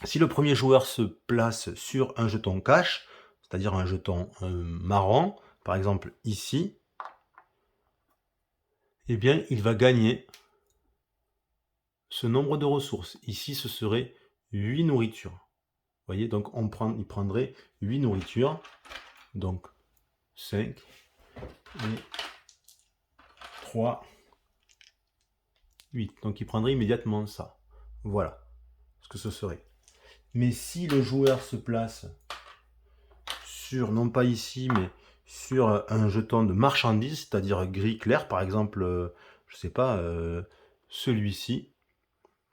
[SPEAKER 1] si le premier joueur se place sur un jeton cash, c'est-à-dire un jeton marron, par exemple ici, eh bien il va gagner ce nombre de ressources. Ici, ce serait 8 nourritures. Vous voyez, donc il prendrait 8 nourritures. Donc 5 et 3, 8. Donc il prendrait immédiatement ça. Voilà ce que ce serait. Mais si le joueur se place sur, non pas ici, mais sur un jeton de marchandise, c'est-à-dire gris clair, par exemple, je sais pas, celui-ci,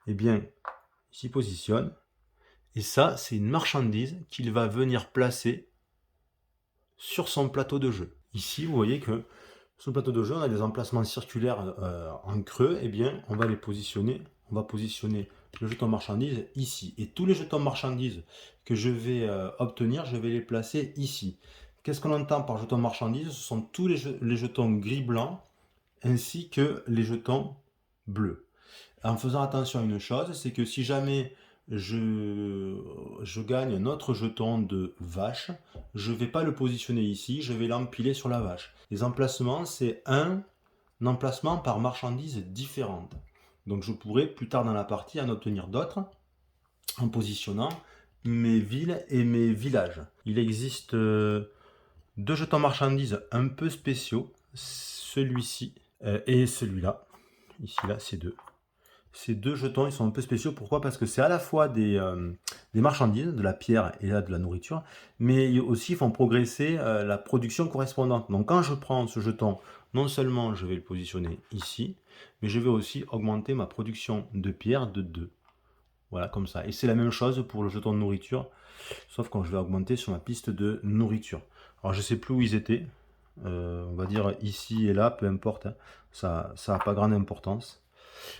[SPEAKER 1] eh bien, il s'y positionne. Et ça, c'est une marchandise qu'il va venir placer sur son plateau de jeu. Ici, vous voyez que sur le plateau de jeu, on a des emplacements circulaires en creux. Eh bien, on va les positionner. On va positionner le jeton marchandise ici. Et tous les jetons marchandises que je vais obtenir, je vais les placer ici. Qu'est-ce qu'on entend par jeton marchandise? Ce sont tous les jetons gris-blanc ainsi que les jetons bleus. En faisant attention à une chose, c'est que si jamais je gagne un autre jeton de vache, je ne vais pas le positionner ici, je vais l'empiler sur la vache. Les emplacements, c'est un emplacement par marchandise différente. Donc je pourrais plus tard dans la partie en obtenir d'autres en positionnant mes villes et mes villages. Il existe deux jetons marchandises un peu spéciaux, celui-ci et celui-là. Ici, là, c'est deux. Ces deux jetons, ils sont un peu spéciaux. Pourquoi? Parce que c'est à la fois des marchandises, de la pierre et là de la nourriture, mais aussi ils font progresser la production correspondante. Donc quand je prends ce jeton, non seulement je vais le positionner ici, mais je vais aussi augmenter ma production de pierre de 2. Voilà, comme ça. Et c'est la même chose pour le jeton de nourriture, sauf quand je vais augmenter sur ma piste de nourriture. Alors je sais plus où ils étaient. On va dire ici et là, peu importe. Hein. Ça n'a pas grande importance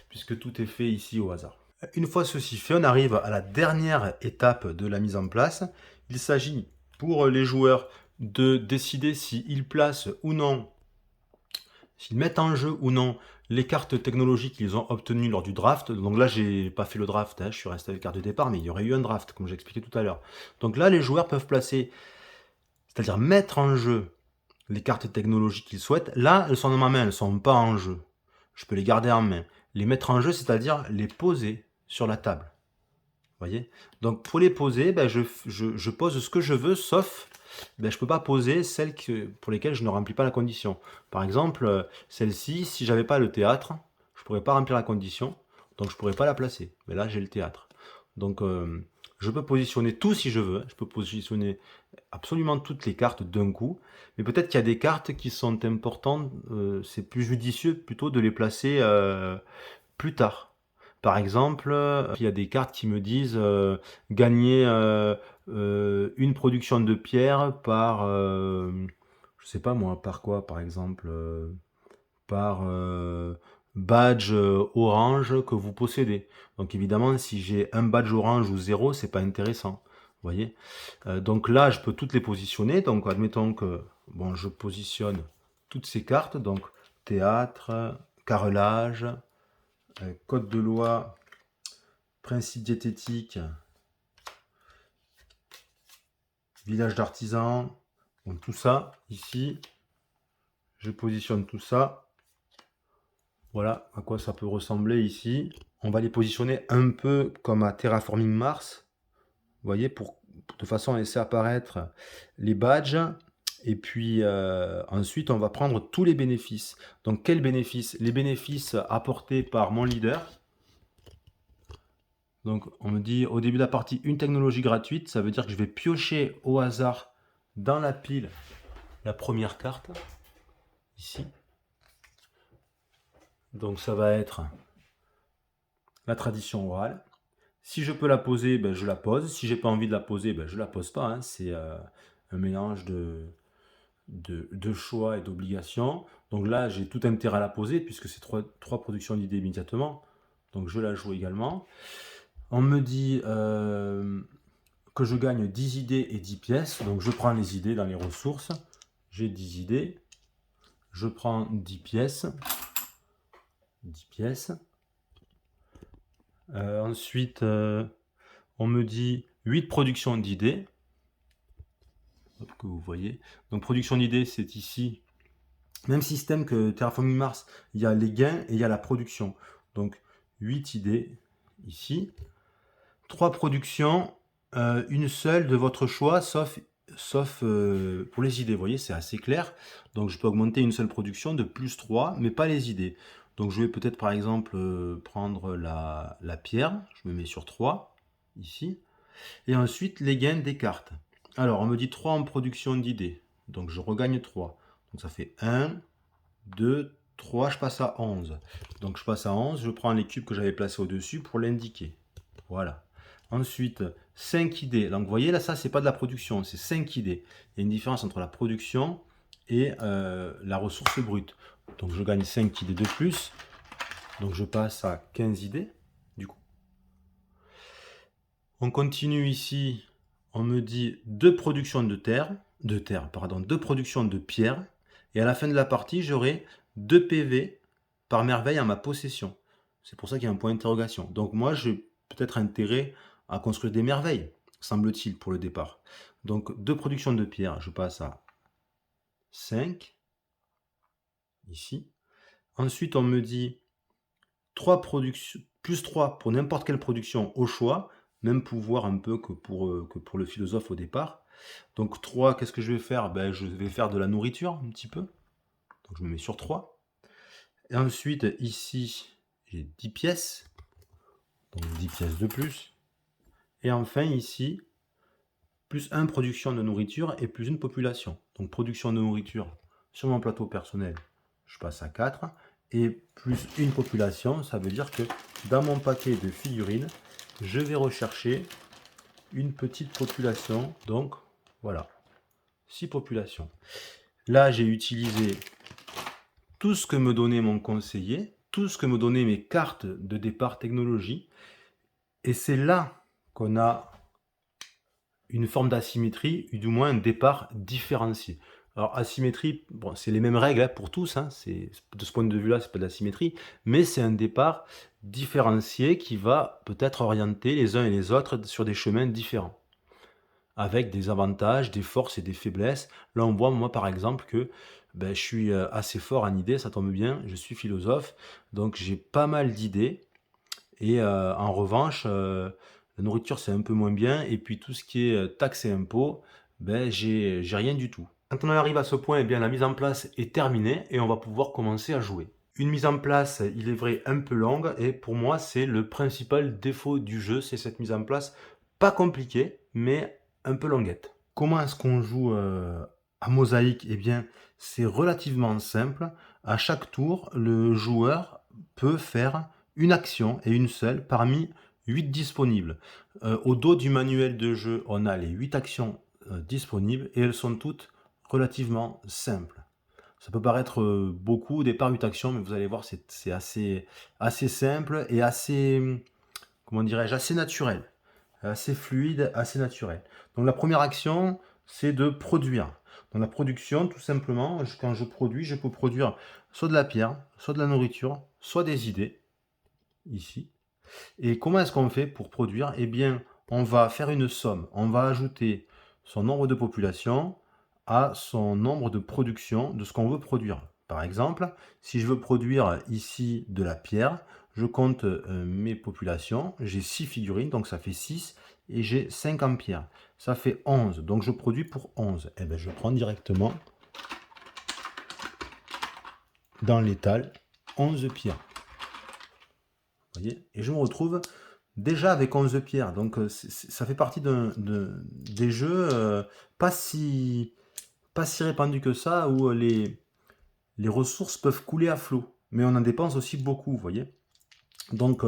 [SPEAKER 1] puisque tout est fait ici au hasard. Une fois ceci fait, on arrive à la dernière étape de la mise en place. Il s'agit pour les joueurs de décider s'ils placent ou non, s'ils mettent en jeu ou non les cartes technologiques qu'ils ont obtenues lors du draft. Donc là, j'ai pas fait le draft, hein, je suis resté avec carte de départ, mais il y aurait eu un draft, comme j'expliquais tout à l'heure. Donc là, les joueurs peuvent placer, c'est-à-dire mettre en jeu les cartes technologiques qu'ils souhaitent. Là, elles sont dans ma main, elles ne sont pas en jeu. Je peux les garder en main. Les mettre en jeu, c'est-à-dire les poser sur la table. Voyez. Donc pour les poser, ben, je pose ce que je veux, sauf ben, je ne peux pas poser celles pour lesquelles je ne remplis pas la condition. Par exemple, celle-ci, si j'avais pas le théâtre, je ne pourrais pas remplir la condition, donc je ne pourrais pas la placer. Mais là, j'ai le théâtre. Donc je peux positionner tout si je veux. Je peux positionner absolument toutes les cartes d'un coup. Mais peut-être qu'il y a des cartes qui sont importantes. C'est plus judicieux plutôt de les placer plus tard. Par exemple, il y a des cartes qui me disent gagner une production de pierre par, je sais pas moi, par quoi, par exemple, par badge orange que vous possédez. Donc évidemment, si j'ai un badge orange ou 0, c'est pas intéressant. Vous voyez. Donc là, je peux toutes les positionner. Donc admettons que bon, je positionne toutes ces cartes. Donc théâtre, carrelage, code de loi, principe diététique, village d'artisans. Donc tout ça ici, je positionne tout ça. Voilà à quoi ça peut ressembler ici. On va les positionner un peu comme à Terraforming Mars. Vous voyez, de façon à laisser apparaître les badges. Et puis ensuite, on va prendre tous les bénéfices. Donc quels bénéfices? Les bénéfices apportés par mon leader. Donc on me dit au début de la partie une technologie gratuite. Ça veut dire que je vais piocher au hasard dans la pile la première carte. ici. Donc ça va être la tradition orale. Si je peux la poser, ben, je la pose. Si j'ai pas envie de la poser, ben, je la pose pas, hein. C'est un mélange de choix et d'obligations. Donc là, j'ai tout intérêt à la poser puisque c'est trois productions d'idées immédiatement. Donc je la joue également. On me dit que je gagne 10 idées et 10 pièces. Donc je prends les idées dans les ressources. J'ai 10 idées. Je prends 10 pièces. 10 pièces. Ensuite, on me dit 8 productions d'idées. Que vous voyez. Donc production d'idées, c'est ici. Même système que Terraforming Mars, il y a les gains et il y a la production. Donc 8 idées ici. 3 productions, une seule de votre choix, sauf pour les idées. Vous voyez, c'est assez clair. Donc je peux augmenter une seule production de plus 3, mais pas les idées. Donc je vais peut-être par exemple prendre la pierre. Je me mets sur 3, ici. Et ensuite les gains des cartes. Alors on me dit 3 en production d'idées. Donc je regagne 3. Donc ça fait 1, 2, 3, je passe à 11. Donc je passe à 11, je prends les cubes que j'avais placés au-dessus pour l'indiquer. Voilà. Ensuite, 5 idées. Donc vous voyez là, ça c'est pas de la production, c'est 5 idées. Il y a une différence entre la production et la ressource brute. Donc je gagne 5 idées de plus. Donc je passe à 15 idées, du coup. On continue ici, on me dit 2 productions de terre, pardon, 2 productions de pierre. Et à la fin de la partie, j'aurai 2 PV par merveille en ma possession. C'est pour ça qu'il y a un point d'interrogation. Donc moi, j'ai peut-être intérêt à construire des merveilles, semble-t-il, pour le départ. Donc 2 productions de pierre, je passe à 5, ici. Ensuite, on me dit 3 productions, plus 3 pour n'importe quelle production au choix, même pouvoir un peu que pour le philosophe au départ. Donc 3, qu'est-ce que je vais faire? Ben, je vais faire de la nourriture un petit peu. Donc je me mets sur 3. Et ensuite, ici, j'ai 10 pièces. Donc 10 pièces de plus. Et enfin, ici, plus 1 production de nourriture et plus une population. Donc production de nourriture sur mon plateau personnel, je passe à 4. Et plus une population, ça veut dire que dans mon paquet de figurines, je vais rechercher une petite population. Donc voilà, 6 populations. Là, j'ai utilisé tout ce que me donnait mon conseiller, tout ce que me donnaient mes cartes de départ technologie. Et c'est là qu'on a une forme d'asymétrie, ou du moins un départ différencié. Alors asymétrie, bon, c'est les mêmes règles hein, pour tous, hein, de ce point de vue-là, c'est pas de l'asymétrie, mais c'est un départ différencié qui va peut-être orienter les uns et les autres sur des chemins différents, avec des avantages, des forces et des faiblesses. Là, on voit, moi, par exemple, que ben, je suis assez fort en idées, ça tombe bien, je suis philosophe, donc j'ai pas mal d'idées, et en revanche, la nourriture, c'est un peu moins bien. Et puis tout ce qui est taxes et impôts, ben, j'ai rien du tout. Quand on arrive à ce point, eh bien, la mise en place est terminée et on va pouvoir commencer à jouer. Une mise en place, il est vrai, un peu longue. Et pour moi, c'est le principal défaut du jeu. C'est cette mise en place pas compliquée, mais un peu longuette. Comment est-ce qu'on joue à Mosaïque? Eh bien, c'est relativement simple. À chaque tour, le joueur peut faire une action et une seule parmi 8 disponibles. Au dos du manuel de jeu, on a les 8 actions disponibles et elles sont toutes relativement simples. Ça peut paraître beaucoup au départ 8 actions, mais vous allez voir, c'est assez simple et assez, comment dirais-je, assez naturel, assez fluide, assez naturel. Donc la première action, c'est de produire. Dans la production, tout simplement, quand je produis, je peux produire soit de la pierre, soit de la nourriture, soit des idées, ici. Et comment est-ce qu'on fait pour produire? Eh bien, on va faire une somme. On va ajouter son nombre de population à son nombre de production de ce qu'on veut produire. Par exemple, si je veux produire ici de la pierre, je compte mes populations. J'ai 6 figurines, donc ça fait 6. Et j'ai 5 en pierre. Ça fait 11. Donc je produis pour 11. Eh bien, je prends directement dans l'étal 11 pierres. Vous voyez? Et je me retrouve déjà avec 11 pierres, donc ça fait partie des jeux pas si répandus que ça, où les ressources peuvent couler à flot, mais on en dépense aussi beaucoup, vous voyez. Donc,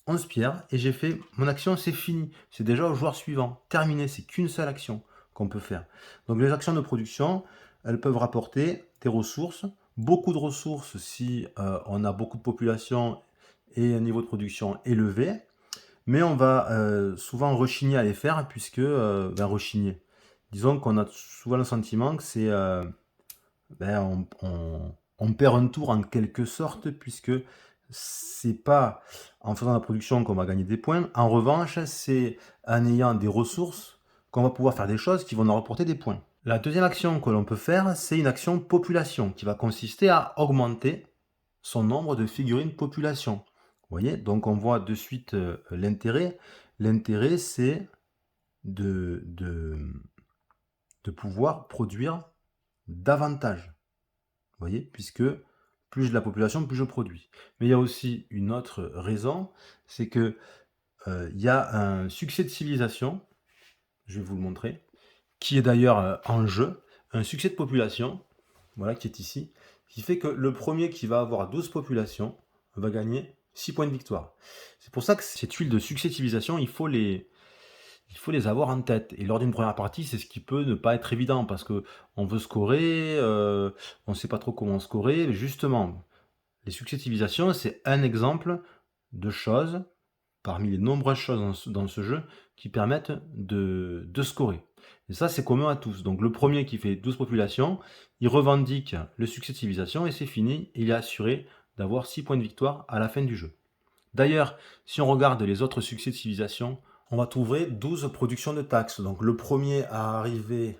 [SPEAKER 1] 11 pierres, et j'ai fait mon action, c'est fini. C'est déjà au joueur suivant. Terminé, c'est qu'une seule action qu'on peut faire. Donc, les actions de production, elles peuvent rapporter des ressources, beaucoup de ressources si on a beaucoup de population et un niveau de production élevé, mais on va souvent rechigner à les faire, puisque, rechigner. Disons qu'on a souvent le sentiment que c'est... on perd un tour en quelque sorte, puisque c'est pas en faisant la production qu'on va gagner des points. En revanche, c'est en ayant des ressources qu'on va pouvoir faire des choses qui vont nous rapporter des points. La deuxième action que l'on peut faire, c'est une action population, qui va consister à augmenter son nombre de figurines population. Vous voyez, donc on voit de suite l'intérêt. L'intérêt, c'est de pouvoir produire davantage. Vous voyez, puisque plus j'ai de la population, plus je produis. Mais il y a aussi une autre raison, c'est que il y a un succès de civilisation, je vais vous le montrer, qui est d'ailleurs en jeu, un succès de population, voilà, qui est ici, qui fait que le premier qui va avoir 12 populations va gagner 6 points de victoire. C'est pour ça que cette huile de succès de civilisation, il faut les avoir en tête. Et lors d'une première partie, c'est ce qui peut ne pas être évident, parce que on veut scorer, on ne sait pas trop comment scorer. Mais justement, les succès de civilisation, c'est un exemple de choses, parmi les nombreuses choses dans ce jeu, qui permettent de scorer. Et ça, c'est commun à tous. Donc le premier qui fait 12 populations, il revendique le succès de civilisation, et c'est fini, il est assuré d'avoir 6 points de victoire à la fin du jeu. D'ailleurs, si on regarde les autres succès de civilisation, on va trouver 12 productions de taxes. Donc le premier à arriver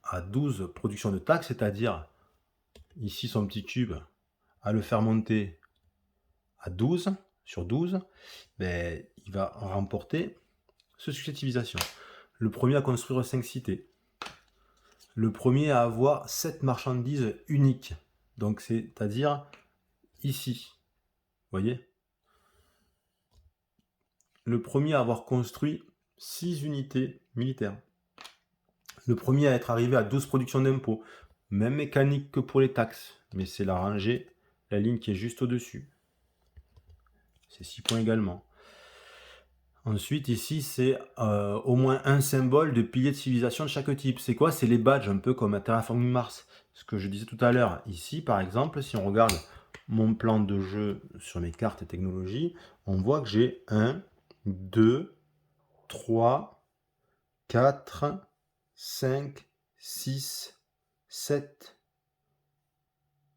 [SPEAKER 1] à 12 productions de taxes, c'est-à-dire ici son petit cube, à le faire monter à 12 sur 12, ben, il va remporter ce succès de civilisation. Le premier à construire 5 cités. Le premier à avoir 7 marchandises uniques. Donc c'est-à-dire ici. Vous voyez ? Le premier à avoir construit 6 unités militaires. Le premier à être arrivé à 12 productions d'impôts. Même mécanique que pour les taxes, mais c'est la rangée, la ligne qui est juste au-dessus. C'est 6 points également. Ensuite, ici, c'est au moins un symbole de pilier de civilisation de chaque type. C'est quoi? C'est les badges, un peu comme à Terraforming Mars. Ce que je disais tout à l'heure. Ici, par exemple, si on regarde mon plan de jeu sur mes cartes et technologies, on voit que j'ai 1, 2, 3, 4, 5, 6, 7,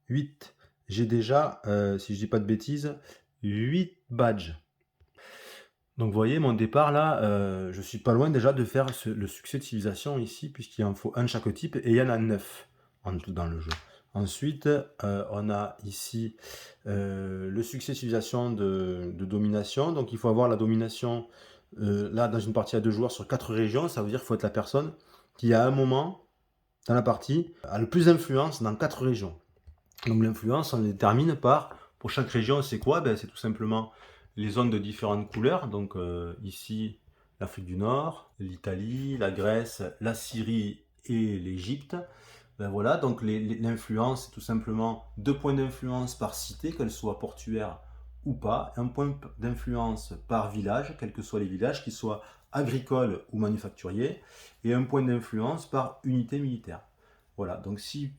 [SPEAKER 1] 8. J'ai déjà, si je dis pas de bêtises, 8 badges. Donc vous voyez, mon départ là, je suis pas loin déjà de faire le succès de civilisation ici, puisqu'il en faut un de chaque type, et il y en a 9 en tout dans le jeu. Ensuite, on a ici le succès de civilisation de domination. Donc il faut avoir la domination, là dans une partie à 2 joueurs sur 4 régions, ça veut dire qu'il faut être la personne qui à un moment dans la partie a le plus d'influence dans 4 régions. Donc l'influence, on la détermine par, pour chaque région, c'est quoi? Ben, c'est tout simplement les zones de différentes couleurs. Donc ici, l'Afrique du Nord, l'Italie, la Grèce, la Syrie et l'Égypte. Ben voilà, donc l'influence, c'est tout simplement 2 points d'influence par cité, qu'elle soit portuaire ou pas, 1 point d'influence par village, quels que soient les villages, qu'ils soient agricoles ou manufacturiers, et 1 point d'influence par unité militaire. Voilà, donc si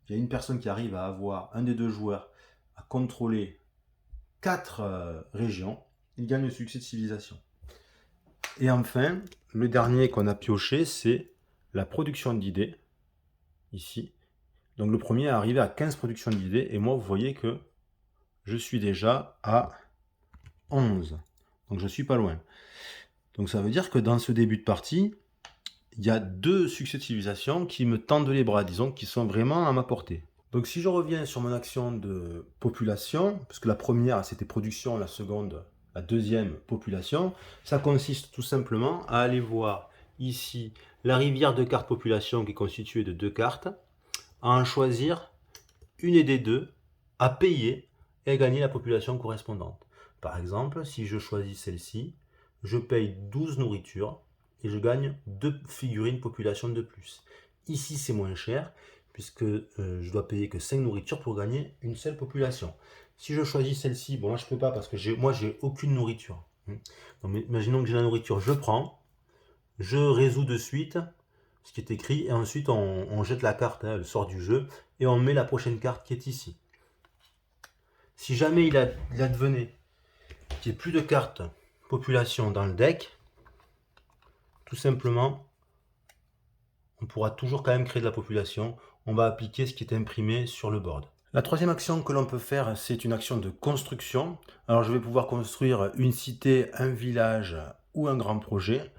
[SPEAKER 1] il y a une personne qui arrive à avoir, un des 2 joueurs, à contrôler 4 régions, il gagne le succès de civilisation. Et enfin, le dernier qu'on a pioché, c'est la production d'idées, ici. Donc le premier est arrivé à 15 productions d'idées, et moi, vous voyez que je suis déjà à 11. Donc je suis pas loin. Donc ça veut dire que dans ce début de partie, il y a 2 succès de civilisation qui me tendent les bras, disons, qui sont vraiment à ma portée. Donc si je reviens sur mon action de population, parce que la première c'était production, la seconde, la deuxième population, ça consiste tout simplement à aller voir ici la rivière de cartes population qui est constituée de 2 cartes, à en choisir une des 2, à payer et à gagner la population correspondante. Par exemple, si je choisis celle-ci, je paye 12 nourritures et je gagne 2 figurines population de plus. Ici c'est moins cher, puisque je dois payer que 5 nourritures pour gagner une seule population. Si je choisis celle-ci, bon là je peux pas parce que moi j'ai aucune nourriture. Donc imaginons que j'ai la nourriture, je prends, je résous de suite ce qui est écrit et ensuite on jette la carte, elle sort du jeu et on met la prochaine carte qui est ici. Si jamais il advenait qu'il n'y ait plus de cartes population dans le deck, tout simplement on pourra toujours quand même créer de la population. On va appliquer ce qui est imprimé sur le board. La troisième action que l'on peut faire, c'est une action de construction. Alors je vais pouvoir construire une cité, un village ou un grand projet.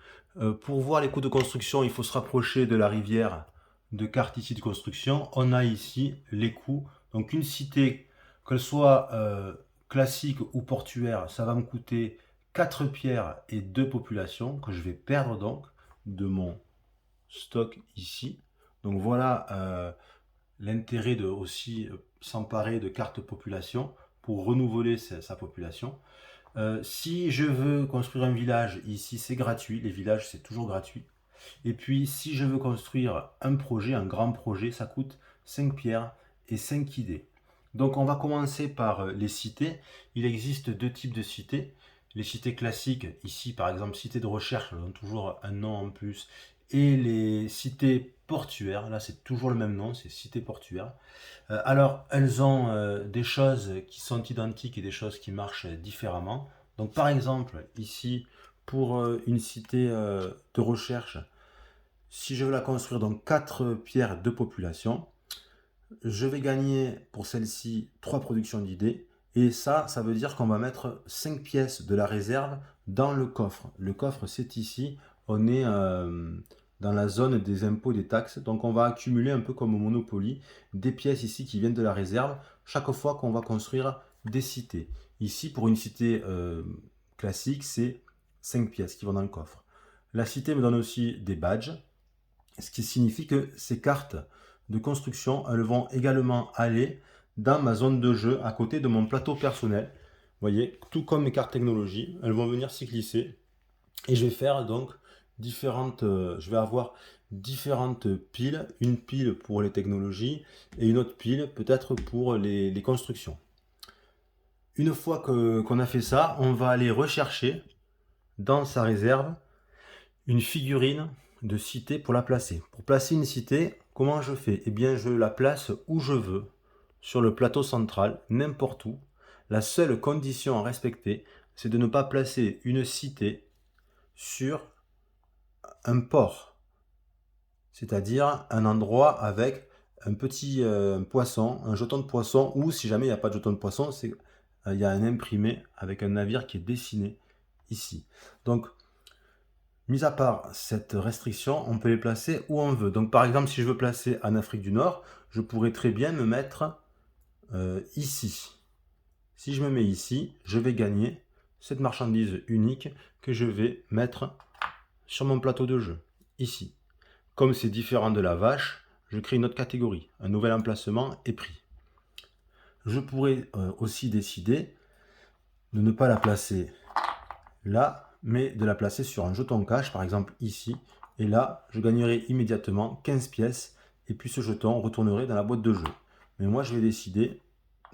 [SPEAKER 1] Pour voir les coûts de construction, il faut se rapprocher de la rivière de carte ici de construction. On a ici les coûts. Donc une cité, qu'elle soit classique ou portuaire, ça va me coûter 4 pierres et 2 populations que je vais perdre donc de mon stock ici. Donc voilà l'intérêt de aussi s'emparer de cartes population pour renouveler sa population. Si je veux construire un village, ici c'est gratuit, les villages c'est toujours gratuit. Et puis si je veux construire un projet, un grand projet, ça coûte 5 pierres et 5 idées. Donc on va commencer par les cités. Il existe deux types de cités. Les cités classiques, ici par exemple cité de recherche, elles ont toujours un nom en plus. Et les cités portuaires, là c'est toujours le même nom, c'est cité portuaire. Alors elles ont des choses qui sont identiques et des choses qui marchent différemment. Donc par exemple ici pour une cité de recherche, si je veux la construire donc 4 pierres de population, je vais gagner pour celle-ci 3 productions d'idées. Et ça veut dire qu'on va mettre 5 pièces de la réserve dans le coffre. Le coffre, c'est ici. On est dans la zone des impôts et des taxes. Donc on va accumuler un peu comme au Monopoly des pièces ici qui viennent de la réserve chaque fois qu'on va construire des cités. Ici, pour une cité classique, c'est 5 pièces qui vont dans le coffre. La cité me donne aussi des badges, ce qui signifie que ces cartes de construction, elles vont également aller dans ma zone de jeu à côté de mon plateau personnel. Vous voyez, tout comme mes cartes technologie, elles vont venir s'y glisser. Et je vais faire donc je vais avoir différentes piles, une pile pour les technologies et une autre pile peut-être pour les constructions. Une fois qu'on a fait ça, on va aller rechercher dans sa réserve une figurine de cité pour la placer. Pour placer une cité, comment je fais? Eh bien, je la place où je veux, sur le plateau central, n'importe où. La seule condition à respecter, c'est de ne pas placer une cité sur un port, c'est-à-dire un endroit avec un petit poisson, un jeton de poisson, ou si jamais il n'y a pas de jeton de poisson, il y a un imprimé avec un navire qui est dessiné ici. Donc, mis à part cette restriction, on peut les placer où on veut. Donc par exemple, si je veux placer en Afrique du Nord, je pourrais très bien me mettre ici. Si je me mets ici, je vais gagner cette marchandise unique que je vais mettre sur mon plateau de jeu, ici. Comme c'est différent de la vache, je crée une autre catégorie. Un nouvel emplacement est pris. Je pourrais aussi décider de ne pas la placer là, mais de la placer sur un jeton cash, par exemple ici. Et là, je gagnerai immédiatement 15 pièces. Et puis ce jeton retournerait dans la boîte de jeu. Mais moi, je vais décider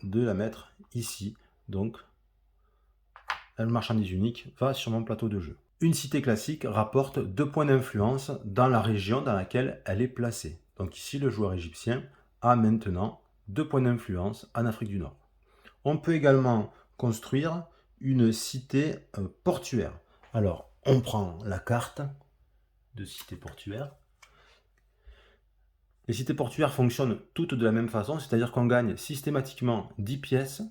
[SPEAKER 1] de la mettre ici. Donc, la marchandise unique va sur mon plateau de jeu. Une cité classique rapporte 2 points d'influence dans la région dans laquelle elle est placée. Donc ici, le joueur égyptien a maintenant 2 points d'influence en Afrique du Nord. On peut également construire une cité portuaire. Alors, on prend la carte de cité portuaire. Les cités portuaires fonctionnent toutes de la même façon, c'est-à-dire qu'on gagne systématiquement 10 pièces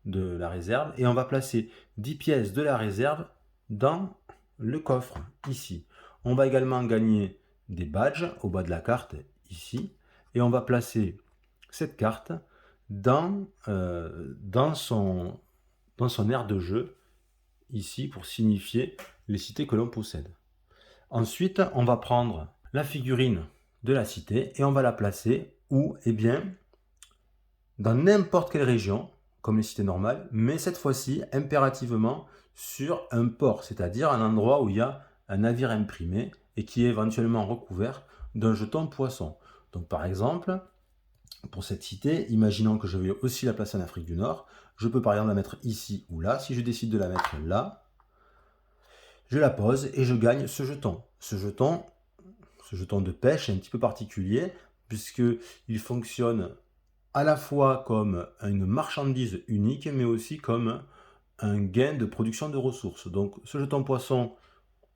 [SPEAKER 1] de la réserve et on va placer 10 pièces de la réserve dans le coffre, ici. On va également gagner des badges au bas de la carte, ici, et on va placer cette carte dans son aire de jeu, ici, pour signifier les cités que l'on possède. Ensuite, on va prendre la figurine de la cité et on va la placer où? Eh bien, dans n'importe quelle région, comme les cités normales, mais cette fois-ci, impérativement, sur un port, c'est-à-dire un endroit où il y a un navire imprimé et qui est éventuellement recouvert d'un jeton poisson. Donc par exemple, pour cette cité, imaginons que je vais aussi la placer en Afrique du Nord. Je peux par exemple la mettre ici ou là. Si je décide de la mettre là, je la pose et je gagne ce jeton. Ce jeton de pêche est un petit peu particulier puisqu'il fonctionne à la fois comme une marchandise unique, mais aussi comme un gain de production de ressources. Donc ce jeton poisson,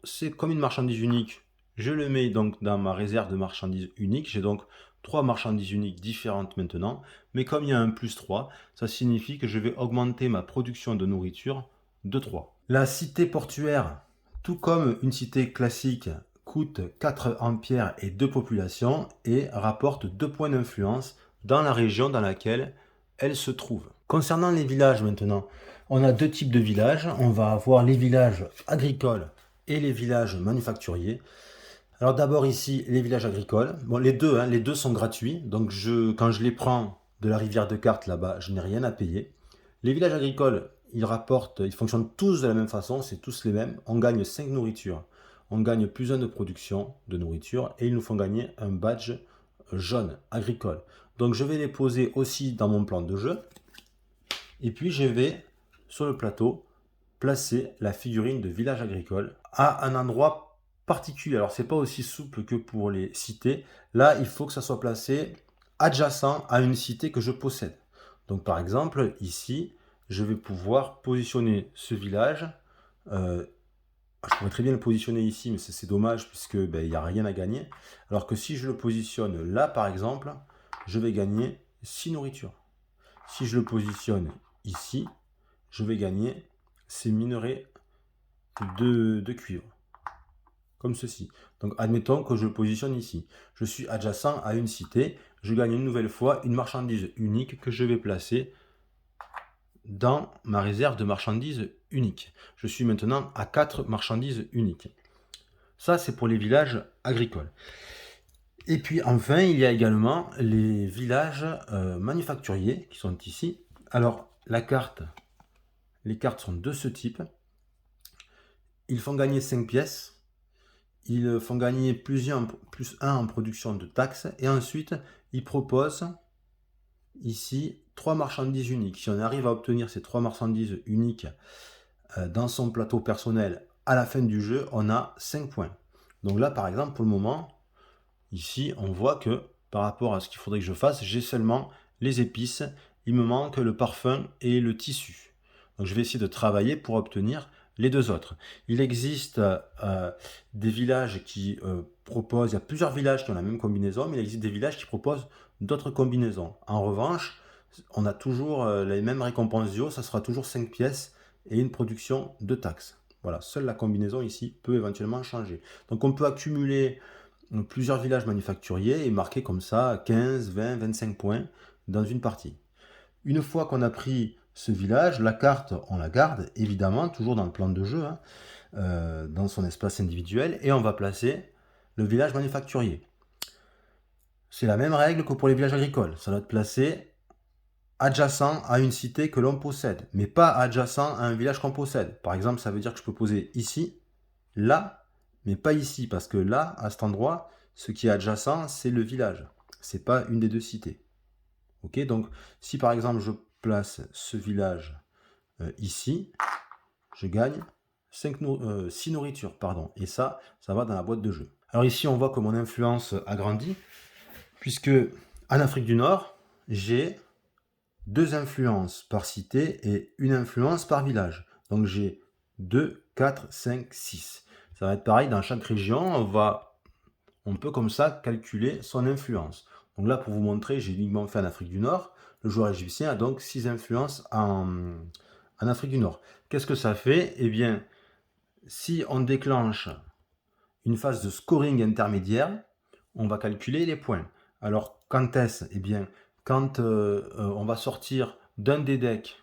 [SPEAKER 1] c'est comme une marchandise unique. Je le mets donc dans ma réserve de marchandises uniques. J'ai donc 3 marchandises uniques différentes maintenant. Mais comme il y a un plus 3, ça signifie que je vais augmenter ma production de nourriture de 3. La cité portuaire, tout comme une cité classique, coûte 4 en pierre et 2 populations et rapporte 2 points d'influence dans la région dans laquelle elle se trouve. Concernant les villages maintenant, on a 2 types de villages. On va avoir les villages agricoles et les villages manufacturiers. Alors d'abord ici, les villages agricoles. Bon, les deux sont gratuits. Donc quand je les prends de la rivière de Cartes là-bas, je n'ai rien à payer. Les villages agricoles, ils fonctionnent tous de la même façon, c'est tous les mêmes. On gagne 5 nourritures. On gagne plus 1 de production de nourriture et ils nous font gagner un badge jaune agricole. Donc je vais les poser aussi dans mon plan de jeu. Et puis je vais, sur le plateau, placer la figurine de village agricole à un endroit particulier. Alors c'est pas aussi souple que pour les cités. Là, il faut que ça soit placé adjacent à une cité que je possède. Donc par exemple, ici, je vais pouvoir positionner ce village. Je pourrais très bien le positionner ici, mais c'est dommage puisque il n'y a rien à gagner. Alors que si je le positionne là, par exemple, je vais gagner 6 nourritures. Si je le positionne ici, je vais gagner ces minerais de cuivre, comme ceci. Donc admettons que je le positionne ici. Je suis adjacent à une cité, je gagne une nouvelle fois une marchandise unique que je vais placer dans ma réserve de marchandises uniques. Je suis maintenant à 4 marchandises uniques. Ça, c'est pour les villages agricoles. Et puis enfin, il y a également les villages manufacturiers qui sont ici. Alors, les cartes sont de ce type. Ils font gagner 5 pièces. Ils font gagner plus 1 en production de taxes. Et ensuite, ils proposent ici 3 marchandises uniques. Si on arrive à obtenir ces 3 marchandises uniques dans son plateau personnel à la fin du jeu, on a 5 points. Donc là, par exemple, pour le moment, ici, on voit que par rapport à ce qu'il faudrait que je fasse, j'ai seulement les épices. Il me manque le parfum et le tissu. Donc je vais essayer de travailler pour obtenir les 2 autres. Il existe des villages qui proposent, il y a plusieurs villages qui ont la même combinaison, mais il existe des villages qui proposent d'autres combinaisons. En revanche, on a toujours les mêmes récompenses duo, ça sera toujours 5 pièces et une production de taxes. Voilà, seule la combinaison ici peut éventuellement changer. Donc on peut accumuler plusieurs villages manufacturiers et marquer comme ça 15, 20, 25 points dans une partie. Une fois qu'on a pris ce village, la carte, on la garde, évidemment, toujours dans le plan de jeu, dans son espace individuel, et on va placer le village manufacturier. C'est la même règle que pour les villages agricoles. Ça doit être placé adjacent à une cité que l'on possède, mais pas adjacent à un village qu'on possède. Par exemple, ça veut dire que je peux poser ici, là, mais pas ici, parce que là, à cet endroit, ce qui est adjacent, c'est le village. C'est pas une des 2 cités. Ok, donc si par exemple je place ce village ici, je gagne 6 nourritures, pardon. Et ça va dans la boîte de jeu. Alors ici, on voit que mon influence a grandi, puisque en Afrique du Nord, j'ai 2 influences par cité et une influence par village. Donc j'ai 2, 4, 5, 6. Ça va être pareil dans chaque région, on peut comme ça calculer son influence. Donc là, pour vous montrer, j'ai uniquement fait en Afrique du Nord. Le joueur égyptien a donc 6 influences en Afrique du Nord. Qu'est-ce que ça fait? Eh bien, si on déclenche une phase de scoring intermédiaire, on va calculer les points. Alors, quand est-ce? Eh bien, quand on va sortir d'un des decks,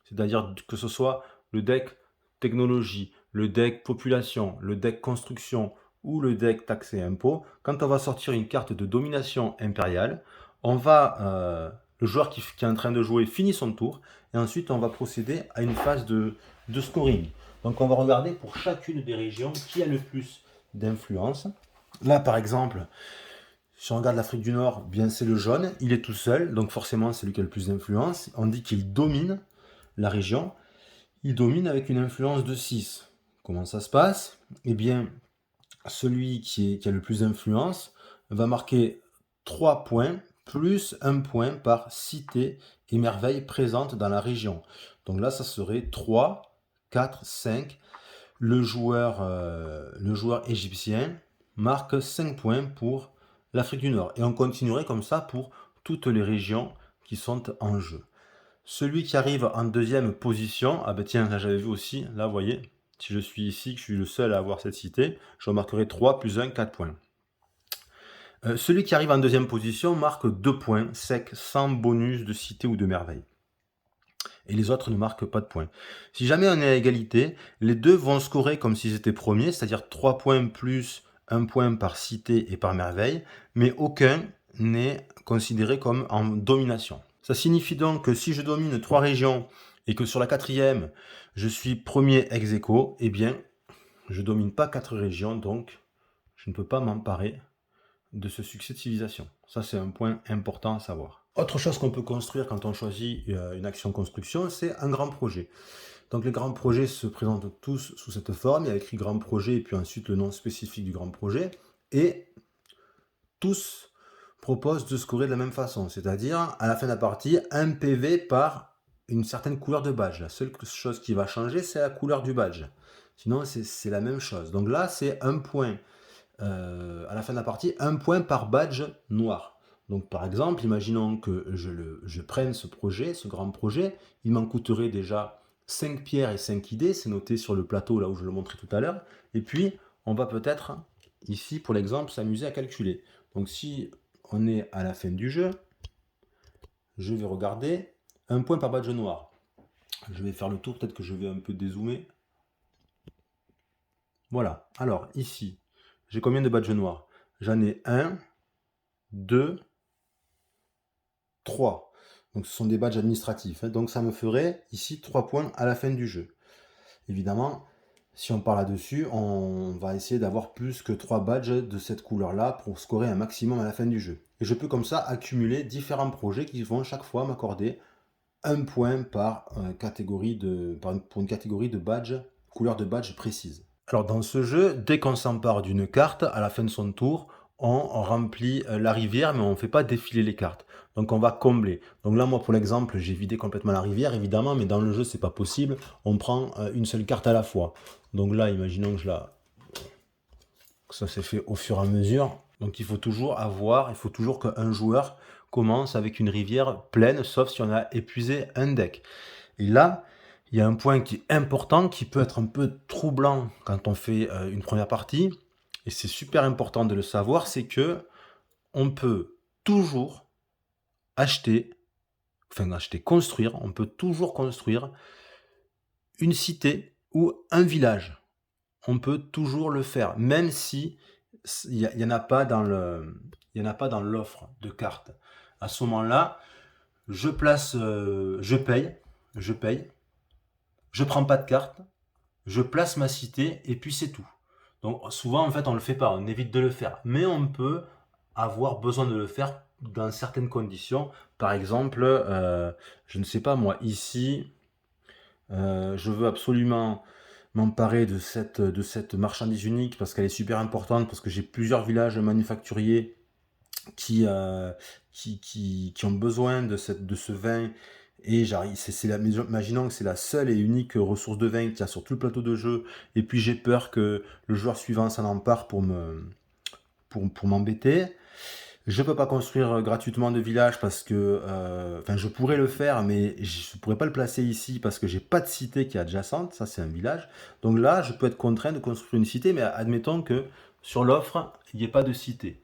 [SPEAKER 1] c'est-à-dire que ce soit le deck technologie, le deck population, le deck construction ou le deck taxes et impôts, quand on va sortir une carte de domination impériale, le joueur qui est en train de jouer finit son tour et ensuite on va procéder à une phase de scoring. Donc on va regarder pour chacune des régions qui a le plus d'influence. Là par exemple, Si on regarde l'Afrique du Nord, bien c'est le jaune, il est tout seul, donc forcément c'est lui qui a le plus d'influence. On dit qu'il domine la région, il domine avec une influence de 6. Comment ça se passe? Eh bien, celui qui a le plus d'influence va marquer 3 points plus 1 point par cité et merveille présente dans la région. Donc là, ça serait 3, 4, 5. Le joueur égyptien marque 5 points pour l'Afrique du Nord. Et on continuerait comme ça pour toutes les régions qui sont en jeu. Celui qui arrive en deuxième position, ah ben tiens, là j'avais vu aussi, là vous voyez, si je suis ici, que je suis le seul à avoir cette cité, je remarquerai 3 plus 1, 4 points. Celui qui arrive en deuxième position marque 2 points secs, sans bonus de cité ou de merveille. Et les autres ne marquent pas de points. Si jamais on est à égalité, les deux vont scorer comme s'ils étaient premiers, c'est-à-dire 3 points plus 1 point par cité et par merveille, mais aucun n'est considéré comme en domination. Ça signifie donc que si je domine 3 régions et que sur la quatrième, je suis premier ex aequo, eh bien, je ne domine pas 4 régions, donc je ne peux pas m'emparer de ce succès de civilisation. Ça, c'est un point important à savoir. Autre chose qu'on peut construire quand on choisit une action construction, c'est un grand projet. Donc les grands projets se présentent tous sous cette forme. Il y a écrit grand projet et puis ensuite le nom spécifique du grand projet. Et tous proposent de scorer de la même façon, c'est-à-dire à la fin de la partie, un PV par une certaine couleur de badge. La seule chose qui va changer, c'est la couleur du badge. Sinon, c'est la même chose. Donc là, c'est un point à la fin de la partie, un point par badge noir. Donc par exemple, imaginons que je prenne ce projet, ce grand projet, il m'en coûterait déjà 5 pierres et 5 idées, c'est noté sur le plateau là où je le montrais tout à l'heure, et puis on va peut-être, ici pour l'exemple, s'amuser à calculer. Donc si on est à la fin du jeu, je vais regarder un point par badge noir. Je vais faire le tour, peut-être que je vais un peu dézoomer. Voilà, alors ici, j'ai combien de badges noirs? J'en ai 1, 2, 3. Donc ce sont des badges administratifs. Donc ça me ferait ici 3 points à la fin du jeu. Évidemment, si on part là-dessus, on va essayer d'avoir plus que 3 badges de cette couleur-là pour scorer un maximum à la fin du jeu. Et je peux comme ça accumuler différents projets qui vont chaque fois m'accorder un point par catégorie pour une catégorie de badge, couleur de badge précise. Alors dans ce jeu, dès qu'on s'empare d'une carte, à la fin de son tour, on remplit la rivière, mais on ne fait pas défiler les cartes. Donc on va combler. Donc là, moi, pour l'exemple, j'ai vidé complètement la rivière, évidemment, mais dans le jeu, c'est pas possible. On prend une seule carte à la fois. Donc là, imaginons que ça s'est fait au fur et à mesure. Donc il faut toujours qu'un joueur commence avec une rivière pleine, sauf si on a épuisé un deck. Et là, il y a un point qui est important, qui peut être un peu troublant quand on fait une première partie, et c'est super important de le savoir, c'est que on peut toujours on peut toujours construire une cité ou un village. On peut toujours le faire, même si il y en a pas dans l'offre de cartes. À ce moment-là, je paye, je prends pas de carte, je place ma cité et puis c'est tout. Donc souvent en fait on le fait pas, on évite de le faire, mais on peut avoir besoin de le faire dans certaines conditions. Par exemple, je ne sais pas moi, ici, je veux absolument m'emparer de cette marchandise unique parce qu'elle est super importante, parce que j'ai plusieurs villages manufacturiers qui, qui ont besoin de ce vin. Et imaginons que c'est la seule et unique ressource de vin qu'il y a sur tout le plateau de jeu. Et puis j'ai peur que le joueur suivant s'en empare pour m'embêter. Je peux pas construire gratuitement de village parce que, enfin, je pourrais le faire, mais je pourrais pas le placer ici parce que j'ai pas de cité qui est adjacente. Ça, c'est un village. Donc là, je peux être contraint de construire une cité, mais admettons que sur l'offre, il n'y ait pas de cité.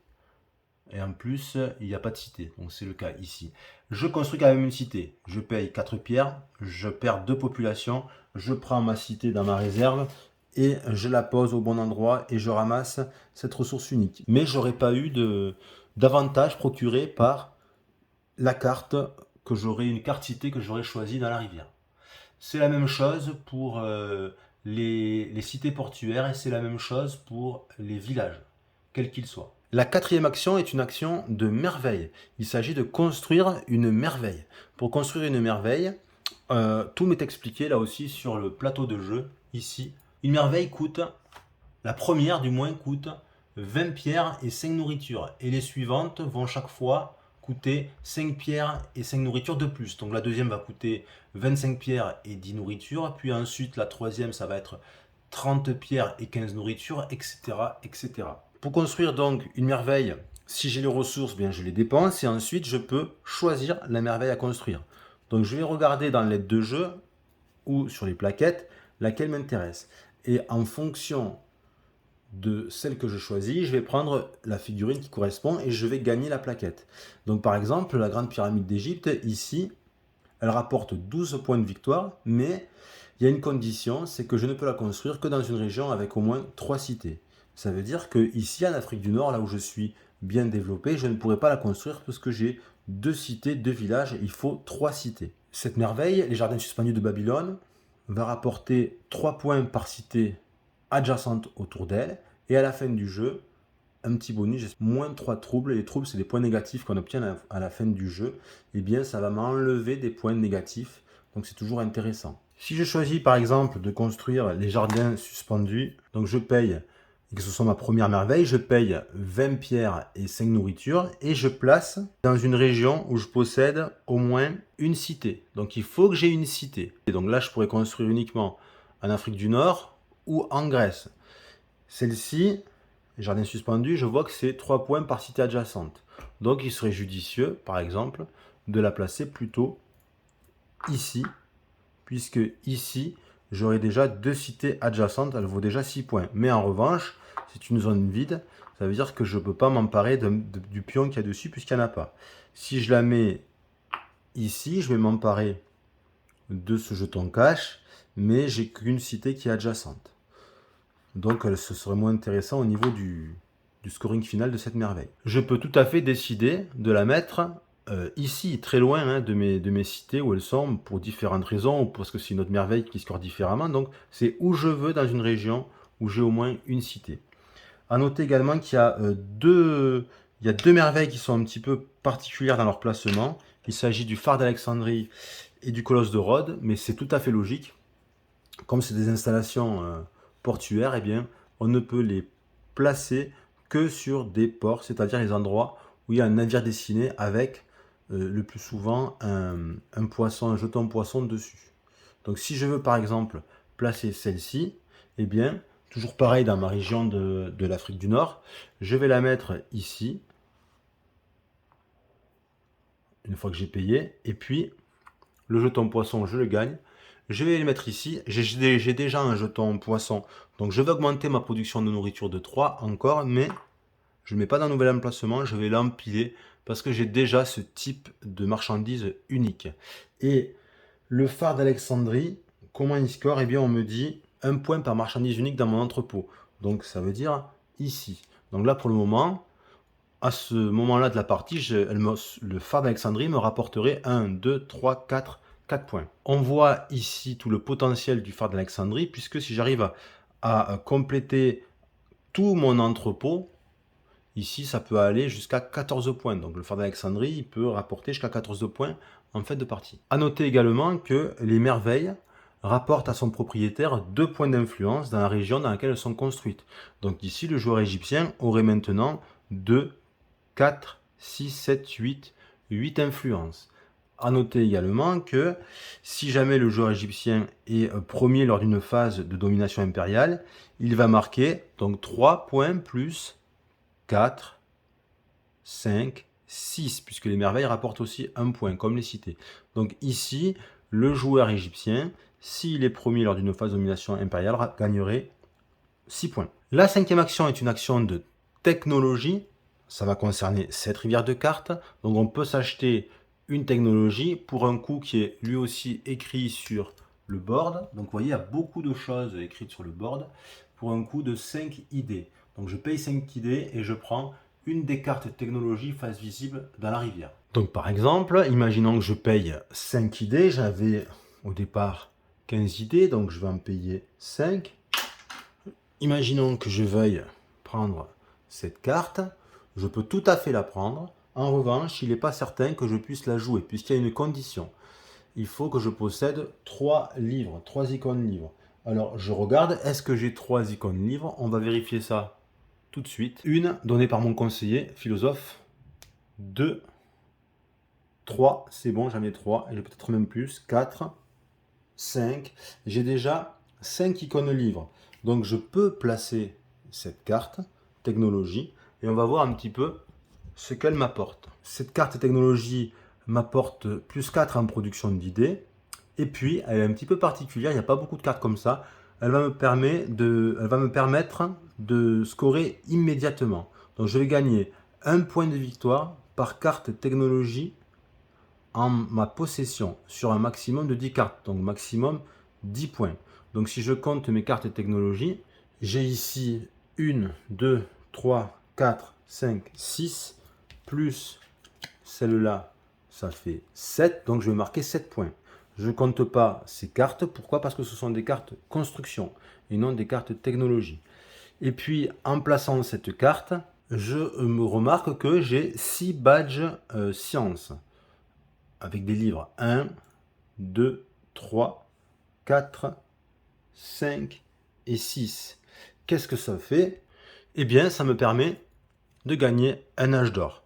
[SPEAKER 1] Et en plus, il n'y a pas de cité. Donc c'est le cas ici. Je construis quand même une cité. Je paye 4 pierres, je perds 2 populations, je prends ma cité dans ma réserve et je la pose au bon endroit et je ramasse cette ressource unique. Mais j'aurais pas eu d'avantage procuré par la carte une carte cité que j'aurais choisie dans la rivière. C'est la même chose pour les cités portuaires et c'est la même chose pour les villages, quels qu'ils soient. La quatrième action est une action de merveille. Il s'agit de construire une merveille. Pour construire une merveille, tout m'est expliqué là aussi sur le plateau de jeu, ici. Une merveille coûte, la première du moins coûte 20 pierres et 5 nourritures. Et les suivantes vont chaque fois coûter 5 pierres et 5 nourritures de plus. Donc la deuxième va coûter 25 pierres et 10 nourritures. Puis ensuite la troisième ça va être 30 pierres et 15 nourritures, etc., etc. Pour construire donc une merveille, si j'ai les ressources, bien je les dépense et ensuite je peux choisir la merveille à construire. Donc je vais regarder dans l'aide de jeu ou sur les plaquettes laquelle m'intéresse. Et en fonction de celle que je choisis, je vais prendre la figurine qui correspond et je vais gagner la plaquette. Donc par exemple, la grande pyramide d'Égypte, ici, elle rapporte 12 points de victoire, mais il y a une condition, c'est que je ne peux la construire que dans une région avec au moins 3 cités. Ça veut dire que ici, en Afrique du Nord, là où je suis bien développé, je ne pourrais pas la construire parce que j'ai 2 cités, 2 villages, il faut 3 cités. Cette merveille, les jardins suspendus de Babylone, va rapporter 3 points par cité adjacente autour d'elle, et à la fin du jeu, un petit bonus, j'ai moins 3 troubles. Les troubles, c'est des points négatifs qu'on obtient à la fin du jeu. Et bien, ça va m'enlever des points négatifs. Donc, c'est toujours intéressant. Si je choisis, par exemple, de construire les jardins suspendus, donc je paye, et que ce soit ma première merveille, je paye 20 pierres et 5 nourritures, et je place dans une région où je possède au moins une cité. Donc, il faut que j'ai une cité. Et donc là, je pourrais construire uniquement en Afrique du Nord ou en Grèce. Celle-ci, jardin suspendu, je vois que c'est 3 points par cité adjacente. Donc il serait judicieux, par exemple, de la placer plutôt ici, puisque ici, j'aurai déjà 2 cités adjacentes, elle vaut déjà 6 points. Mais en revanche, c'est une zone vide, ça veut dire que je ne peux pas m'emparer du pion qu'il y a dessus, puisqu'il n'y en a pas. Si je la mets ici, je vais m'emparer de ce jeton cash, mais j'ai qu'une cité qui est adjacente. Donc ce serait moins intéressant au niveau du scoring final de cette merveille. Je peux tout à fait décider de la mettre ici, très loin de mes cités où elles sont, pour différentes raisons, ou parce que c'est une autre merveille qui score différemment. Donc c'est où je veux dans une région où j'ai au moins une cité. A noter également qu'il y a deux merveilles qui sont un petit peu particulières dans leur placement. Il s'agit du phare d'Alexandrie et du colosse de Rhodes, mais c'est tout à fait logique. Comme c'est des installations portuaires, eh bien, on ne peut les placer que sur des ports, c'est-à-dire les endroits où il y a un navire dessiné avec le plus souvent un poisson, un jeton poisson dessus. Donc si je veux par exemple placer celle-ci, eh bien, toujours pareil dans ma région de l'Afrique du Nord, je vais la mettre ici, une fois que j'ai payé, et puis le jeton poisson, je le gagne. Je vais le mettre ici. J'ai déjà un jeton poisson. Donc je vais augmenter ma production de nourriture de 3 encore. Mais je ne mets pas d'un nouvel emplacement. Je vais l'empiler parce que j'ai déjà ce type de marchandise unique. Et le phare d'Alexandrie, comment il score? Eh bien on me dit 1 point par marchandise unique dans mon entrepôt. Donc ça veut dire ici. Donc là pour le moment, à ce moment-là de la partie, le phare d'Alexandrie me rapporterait 1, 2, 3, 4 points. On voit ici tout le potentiel du phare d'Alexandrie, puisque si j'arrive à compléter tout mon entrepôt, ici ça peut aller jusqu'à 14 points. Donc le phare d'Alexandrie il peut rapporter jusqu'à 14 points en fin de partie. A noter également que les merveilles rapportent à son propriétaire 2 points d'influence dans la région dans laquelle elles sont construites. Donc ici le joueur égyptien aurait maintenant 2, 4, 6, 7, 8 influences. A noter également que si jamais le joueur égyptien est premier lors d'une phase de domination impériale, il va marquer donc 3 points plus 4, 5, 6, puisque les merveilles rapportent aussi 1 point, comme les cités. Donc ici, le joueur égyptien, s'il est premier lors d'une phase de domination impériale, gagnerait 6 points. La cinquième action est une action de technologie. Ça va concerner cette rivière de cartes. Donc on peut s'acheter une technologie pour un coût qui est lui aussi écrit sur le board. Donc vous voyez, il y a beaucoup de choses écrites sur le board pour un coût de 5 idées. Donc je paye 5 idées et je prends une des cartes technologie face visible dans la rivière. Donc par exemple, imaginons que je paye 5 idées. J'avais au départ 15 idées, donc je vais en payer 5. Imaginons que je veuille prendre cette carte. Je peux tout à fait la prendre. En revanche, il n'est pas certain que je puisse la jouer, puisqu'il y a une condition. Il faut que je possède 3 livres, 3 icônes livres. Alors, je regarde, est-ce que j'ai 3 icônes livres? On va vérifier ça tout de suite. Une donnée par mon conseiller, philosophe. 2, 3, c'est bon, j'en ai 3, et j'ai peut-être même plus. 4, 5. J'ai déjà 5 icônes livres. Donc, je peux placer cette carte, technologie, et on va voir un petit peu ce qu'elle m'apporte. Cette carte technologie m'apporte plus 4 en production d'idées. Et puis, elle est un petit peu particulière, il n'y a pas beaucoup de cartes comme ça. Elle va me permettre de scorer immédiatement. Donc, je vais gagner un point de victoire par carte technologie en ma possession sur un maximum de 10 cartes. Donc, maximum 10 points. Donc, si je compte mes cartes technologie, j'ai ici 1, 2, 3, 4, 5, 6, plus celle-là, ça fait 7. Donc, je vais marquer 7 points. Je ne compte pas ces cartes. Pourquoi? Parce que ce sont des cartes construction et non des cartes technologie. Et puis, en plaçant cette carte, je me remarque que j'ai 6 badges sciences avec des livres 1, 2, 3, 4, 5 et 6. Qu'est-ce que ça fait? Eh bien, ça me permet de gagner un âge d'or.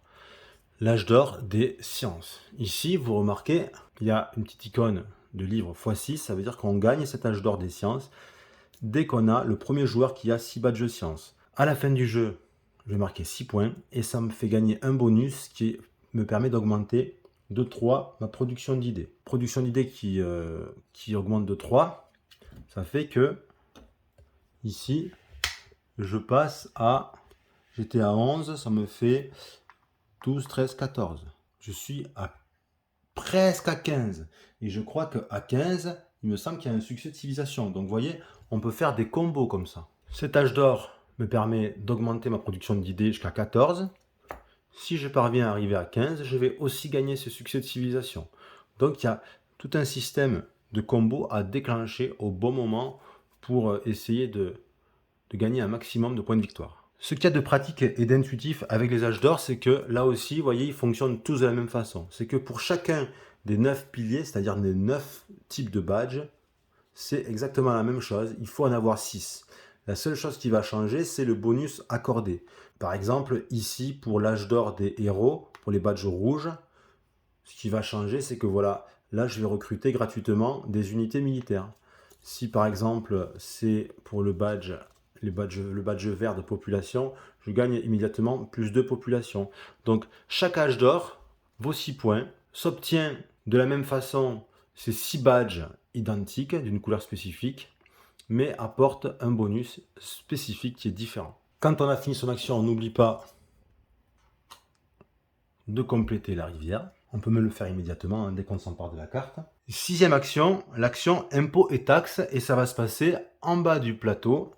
[SPEAKER 1] L'âge d'or des sciences. Ici, vous remarquez, il y a une petite icône de livre x6, ça veut dire qu'on gagne cet âge d'or des sciences dès qu'on a le premier joueur qui a 6 badges de sciences. À la fin du jeu, je vais marquer 6 points et ça me fait gagner un bonus qui me permet d'augmenter de 3 ma production d'idées. Production d'idées qui augmente de 3, ça fait que ici, je passe à... J'étais à 11, ça me fait 12, 13, 14. Je suis à presque à 15. Et je crois qu'à 15, il me semble qu'il y a un succès de civilisation. Donc vous voyez, on peut faire des combos comme ça. Cet âge d'or me permet d'augmenter ma production d'idées jusqu'à 14. Si je parviens à arriver à 15, je vais aussi gagner ce succès de civilisation. Donc il y a tout un système de combos à déclencher au bon moment pour essayer de gagner un maximum de points de victoire. Ce qu'il y a de pratique et d'intuitif avec les âges d'or, c'est que là aussi, vous voyez, ils fonctionnent tous de la même façon. C'est que pour chacun des 9 piliers, c'est-à-dire des 9 types de badges, c'est exactement la même chose. Il faut en avoir 6. La seule chose qui va changer, c'est le bonus accordé. Par exemple, ici, pour l'âge d'or des héros, pour les badges rouges, ce qui va changer, c'est que voilà, là, je vais recruter gratuitement des unités militaires. Si par exemple, c'est pour le badge vert de population, je gagne immédiatement plus de population. Donc, chaque âge d'or vaut 6 points, s'obtient de la même façon ces 6 badges identiques d'une couleur spécifique, mais apporte un bonus spécifique qui est différent. Quand on a fini son action, on n'oublie pas de compléter la rivière. On peut même le faire immédiatement dès qu'on s'empare de la carte. Sixième action, l'action impôts et taxes, et ça va se passer en bas du plateau,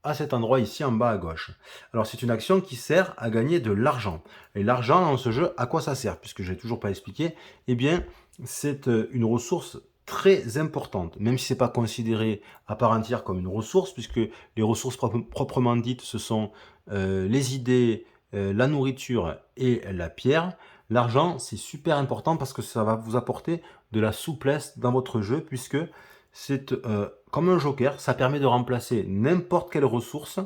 [SPEAKER 1] à cet endroit ici en bas à gauche. Alors c'est une action qui sert à gagner de l'argent. Et l'argent dans ce jeu, à quoi ça sert? Puisque je n'ai toujours pas expliqué, eh bien c'est une ressource très importante, même si ce n'est pas considéré à part entière comme une ressource, puisque les ressources proprement dites, ce sont les idées, la nourriture et la pierre. L'argent, c'est super important parce que ça va vous apporter de la souplesse dans votre jeu, puisque c'est comme un joker, ça permet de remplacer n'importe quelle ressource,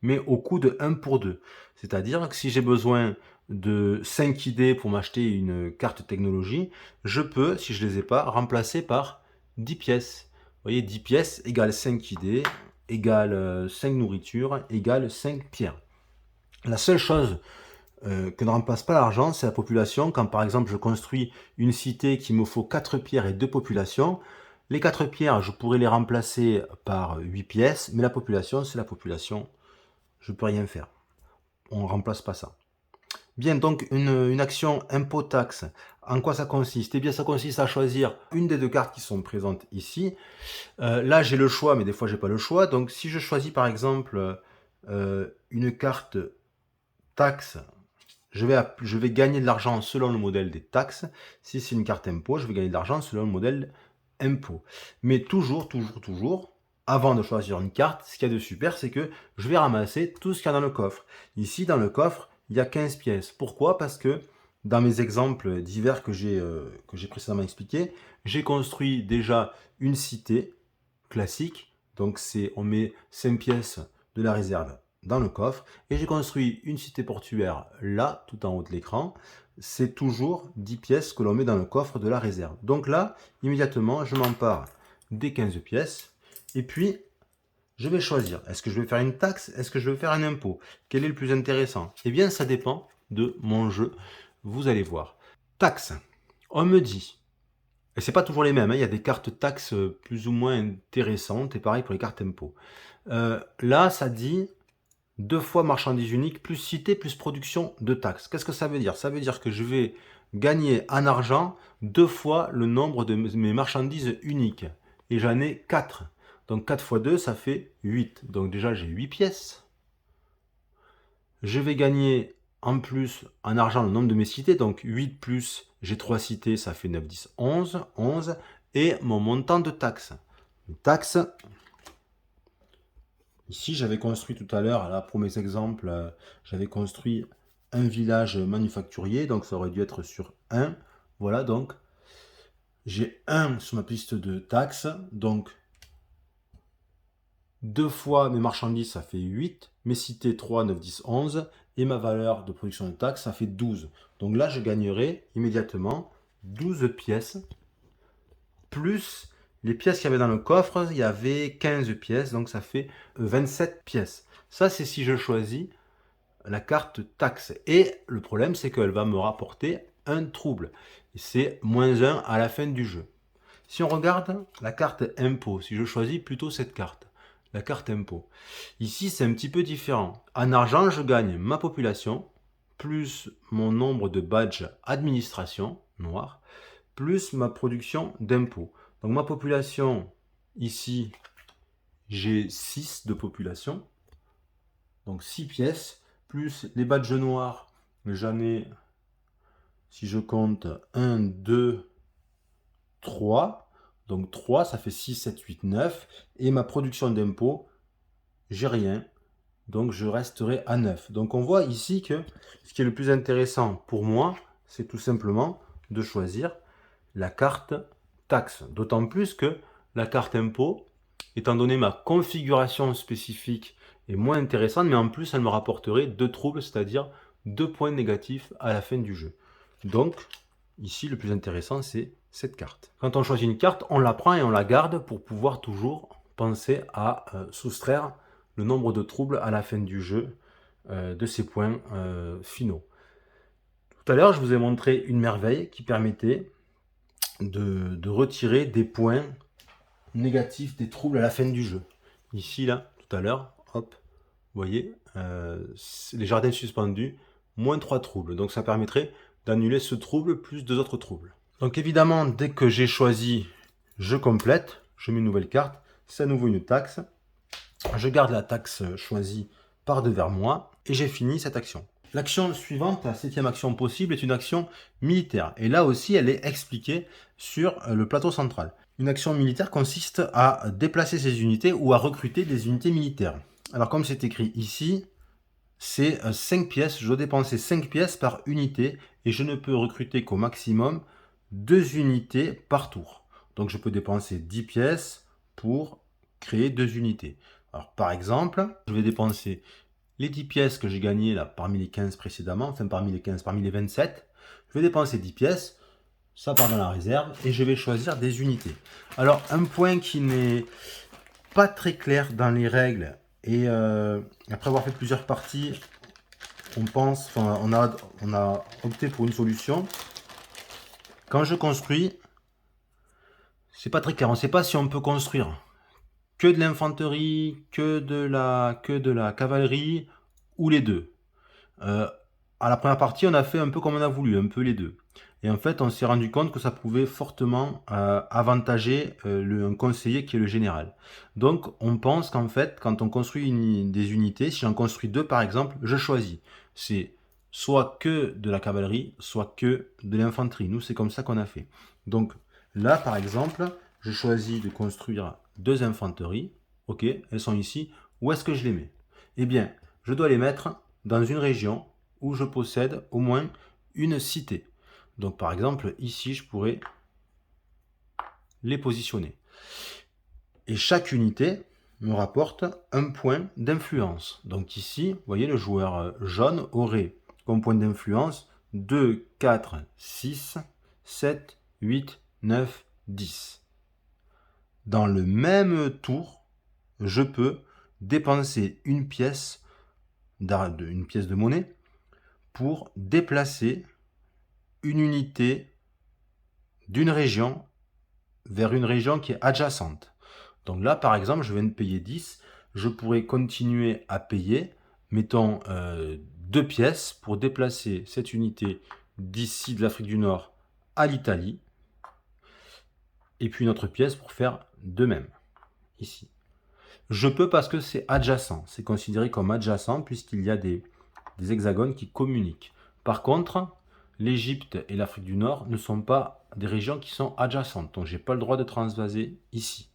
[SPEAKER 1] mais au coût de 1 pour 2. C'est-à-dire que si j'ai besoin de 5 idées pour m'acheter une carte technologie, je peux, si je ne les ai pas, remplacer par 10 pièces. Vous voyez, 10 pièces égale 5 idées, égale 5 nourritures, égale 5 pierres. La seule chose que ne remplace pas l'argent, c'est la population. Quand par exemple je construis une cité qu'il me faut 4 pierres et 2 populations, les 4 pierres, je pourrais les remplacer par 8 pièces, mais la population, c'est la population. Je ne peux rien faire. On ne remplace pas ça. Bien, donc une action impôt-taxe, en quoi ça consiste? Eh bien, ça consiste à choisir une des deux cartes qui sont présentes ici. Là, j'ai le choix, mais des fois, j'ai pas le choix. Donc, si je choisis par exemple une carte taxe, je vais gagner de l'argent selon le modèle des taxes. Si c'est une carte impôt, je vais gagner de l'argent selon le modèle impôt. Mais toujours, avant de choisir une carte, ce qu'il y a de super, c'est que je vais ramasser tout ce qu'il y a dans le coffre. Ici, dans le coffre, il y a 15 pièces. Pourquoi? Parce que dans mes exemples divers que j'ai précédemment expliqués, j'ai construit déjà une cité classique. Donc on met 5 pièces de la réserve dans le coffre. Et j'ai construit une cité portuaire là, tout en haut de l'écran. C'est toujours 10 pièces que l'on met dans le coffre de la réserve. Donc là, immédiatement, je m'empare des 15 pièces. Et puis, je vais choisir. Est-ce que je vais faire une taxe? Est-ce que je vais faire un impôt? Quel est le plus intéressant? Eh bien, ça dépend de mon jeu. Vous allez voir. Taxe. On me dit, et c'est pas toujours les mêmes, hein, il y a des cartes taxes plus ou moins intéressantes, et pareil pour les cartes impôts. Là, ça dit 2 fois marchandises uniques, plus cité, plus production de taxes. Qu'est-ce que ça veut dire? Ça veut dire que je vais gagner en argent 2 fois le nombre de mes marchandises uniques. Et j'en ai 4. Donc 4 fois 2, ça fait 8. Donc déjà, j'ai 8 pièces. Je vais gagner en plus en argent le nombre de mes cités. Donc 8 plus, j'ai 3 cités, ça fait 9, 10, 11. 11. Et mon montant de taxes. Taxes. Ici, j'avais construit tout à l'heure, là pour mes exemples, j'avais construit un village manufacturier. Donc ça aurait dû être sur 1. Voilà, donc j'ai 1 sur ma piste de taxes. Donc 2 fois mes marchandises, ça fait 8. Mes cités, 3, 9, 10, 11. Et ma valeur de production de taxes, ça fait 12. Donc là, je gagnerai immédiatement 12 pièces. Plus les pièces qu'il y avait dans le coffre, il y avait 15 pièces. Donc ça fait 27 pièces. Ça, c'est si je choisis la carte taxe. Et le problème, c'est qu'elle va me rapporter un trouble. C'est -1 à la fin du jeu. Si on regarde la carte impôt, si je choisis plutôt cette carte, la carte impôt. Ici, c'est un petit peu différent. En argent, je gagne ma population, plus mon nombre de badges administration, noir, plus ma production d'impôts. Donc ma population, ici, j'ai 6 de population. Donc 6 pièces, plus les badges noirs, j'en ai, si je compte, 1, 2, 3. Donc 3, ça fait 6, 7, 8, 9. Et ma production d'impôts, j'ai rien. Donc je resterai à 9. Donc on voit ici que ce qui est le plus intéressant pour moi, c'est tout simplement de choisir la carte taxe. D'autant plus que la carte impôt, étant donné ma configuration spécifique, est moins intéressante, mais en plus elle me rapporterait 2 troubles, c'est-à-dire 2 points négatifs à la fin du jeu. Donc ici le plus intéressant, c'est cette carte. Quand on choisit une carte, on la prend et on la garde pour pouvoir toujours penser à soustraire le nombre de troubles à la fin du jeu de ces points finaux. Tout à l'heure, je vous ai montré une merveille qui permettait de retirer des points négatifs, des troubles à la fin du jeu. Ici, là, tout à l'heure, hop, vous voyez, les jardins suspendus, -3 troubles. Donc ça permettrait d'annuler ce trouble plus 2 autres troubles. Donc évidemment, dès que j'ai choisi, je complète, je mets une nouvelle carte, c'est à nouveau une taxe. Je garde la taxe choisie par devers moi et j'ai fini cette action. L'action suivante, la 7e action possible, est une action militaire. Et là aussi, elle est expliquée sur le plateau central. Une action militaire consiste à déplacer ses unités ou à recruter des unités militaires. Alors comme c'est écrit ici, c'est 5 pièces. Je dois dépenser 5 pièces par unité et je ne peux recruter qu'au maximum 2 unités par tour. Donc je peux dépenser 10 pièces pour créer 2 unités. Alors par exemple, je vais dépenser les 10 pièces que j'ai gagnées là parmi les 15 précédemment, enfin parmi les 27. Je vais dépenser 10 pièces, ça part dans la réserve et je vais choisir des unités. Alors un point qui n'est pas très clair dans les règles et après avoir fait plusieurs parties, on a opté pour une solution. Quand je construis, c'est pas très clair. On ne sait pas si on peut construire que de l'infanterie, que de la cavalerie, ou les deux. À la première partie, on a fait un peu comme on a voulu, un peu les deux. Et en fait, on s'est rendu compte que ça pouvait fortement avantager un conseiller qui est le général. Donc, on pense qu'en fait, quand on construit des unités, si j'en construis 2 par exemple, je choisis. C'est soit que de la cavalerie, soit que de l'infanterie. Nous, c'est comme ça qu'on a fait. Donc là, par exemple, je choisis de construire 2 infanteries. Ok, elles sont ici. Où est-ce que je les mets? Eh bien, je dois les mettre dans une région où je possède au moins une cité. Donc par exemple, ici, je pourrais les positionner. Et chaque unité me rapporte un point d'influence. Donc ici, vous voyez, le joueur jaune aurait comme point d'influence 2, 4, 6, 7, 8, 9, 10. Dans le même tour, je peux dépenser une pièce de monnaie pour déplacer une unité d'une région vers une région qui est adjacente. Donc là, par exemple, je viens de payer 10, je pourrais continuer à payer, mettons 2 pièces pour déplacer cette unité d'ici de l'Afrique du Nord à l'Italie, et puis une autre pièce pour faire de même, ici. Je peux parce que c'est adjacent, c'est considéré comme adjacent puisqu'il y a des hexagones qui communiquent. Par contre, l'Égypte et l'Afrique du Nord ne sont pas des régions qui sont adjacentes, donc je n'ai pas le droit de transvaser ici.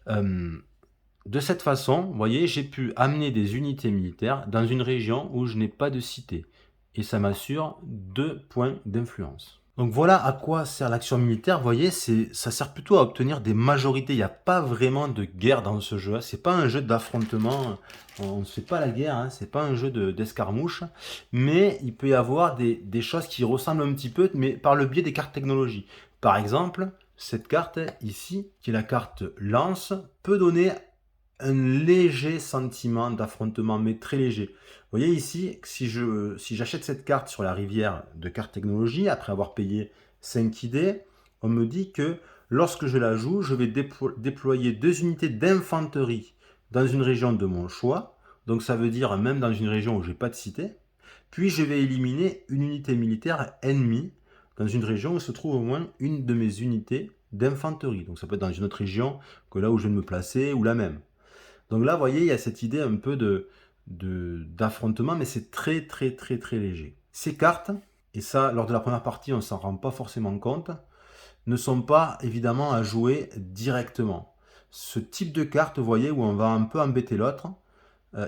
[SPEAKER 1] De cette façon, vous voyez, j'ai pu amener des unités militaires dans une région où je n'ai pas de cité. Et ça m'assure 2 points d'influence. Donc voilà à quoi sert l'action militaire. Vous voyez, ça sert plutôt à obtenir des majorités. Il n'y a pas vraiment de guerre dans ce jeu. C'est pas un jeu d'affrontement. On ne se fait pas la guerre. Hein. C'est pas un jeu d'escarmouche. Mais il peut y avoir des choses qui ressemblent un petit peu, mais par le biais des cartes technologies. Par exemple, cette carte ici, qui est la carte lance, peut donner un léger sentiment d'affrontement, mais très léger. Vous voyez ici, si j'achète cette carte sur la rivière de cartes technologie, après avoir payé 5 idées, on me dit que lorsque je la joue, je vais déployer 2 unités d'infanterie dans une région de mon choix. Donc ça veut dire même dans une région où je n'ai pas de cité. Puis je vais éliminer une unité militaire ennemie dans une région où se trouve au moins une de mes unités d'infanterie. Donc ça peut être dans une autre région que là où je vais me placer ou la même. Donc là, vous voyez, il y a cette idée un peu d'affrontement, mais c'est très, très, très, très léger. Ces cartes, et ça, lors de la première partie, on ne s'en rend pas forcément compte, ne sont pas évidemment à jouer directement. Ce type de cartes, vous voyez, où on va un peu embêter l'autre,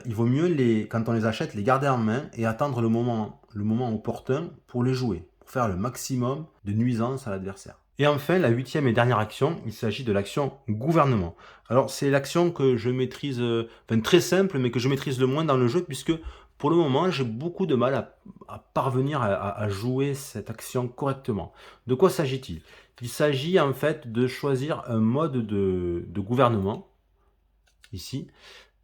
[SPEAKER 1] il vaut mieux, quand on les achète, les garder en main et attendre le moment opportun pour les jouer, pour faire le maximum de nuisance à l'adversaire. Et enfin, la 8e et dernière action, il s'agit de l'action gouvernement. Alors, c'est l'action que je maîtrise, très simple, mais que je maîtrise le moins dans le jeu, puisque pour le moment, j'ai beaucoup de mal à parvenir à jouer cette action correctement. De quoi s'agit-il? Il s'agit en fait de choisir un mode de gouvernement, ici.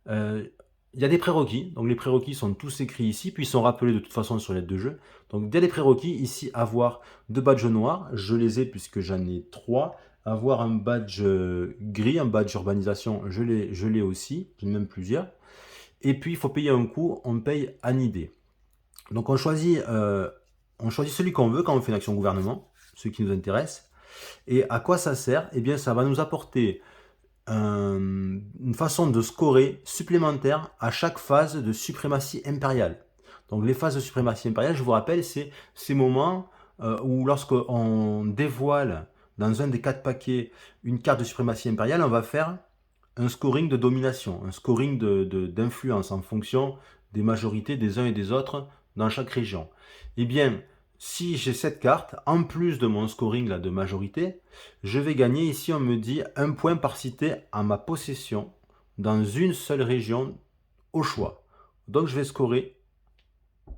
[SPEAKER 1] Il y a des prérequis, donc les prérequis sont tous écrits ici, puis ils sont rappelés de toute façon sur l'aide de jeu. Donc il y a des prérequis, ici avoir 2 badges noirs, je les ai puisque j'en ai 3. Avoir un badge gris, un badge urbanisation, je l'ai aussi, j'en ai même plusieurs. Et puis il faut payer un coup, on paye en idée. Donc on choisit celui qu'on veut quand on fait une action gouvernement, celui qui nous intéresse. Et à quoi ça sert? Eh bien ça va nous apporter une façon de scorer supplémentaire à chaque phase de suprématie impériale. Donc les phases de suprématie impériale, je vous rappelle, c'est ces moments où lorsqu'on dévoile dans un des 4 paquets une carte de suprématie impériale, on va faire un scoring de domination, un scoring d'influence en fonction des majorités des uns et des autres dans chaque région. Eh bien, si j'ai cette carte, en plus de mon scoring là, de majorité, je vais gagner ici, on me dit, 1 point par cité en ma possession dans une seule région au choix. Donc je vais scorer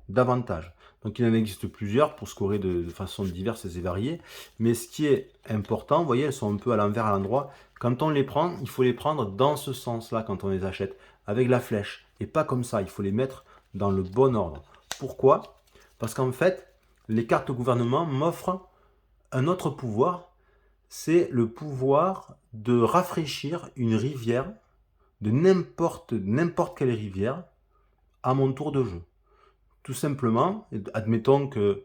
[SPEAKER 1] davantage. Donc il en existe plusieurs pour scorer de façon diverses et variées. Mais ce qui est important, vous voyez, elles sont un peu à l'envers, à l'endroit. Quand on les prend, il faut les prendre dans ce sens-là quand on les achète, avec la flèche. Et pas comme ça, il faut les mettre dans le bon ordre. Pourquoi? Parce qu'en fait, les cartes gouvernement m'offrent un autre pouvoir, c'est le pouvoir de rafraîchir une rivière, de n'importe quelle rivière, à mon tour de jeu. Tout simplement, admettons que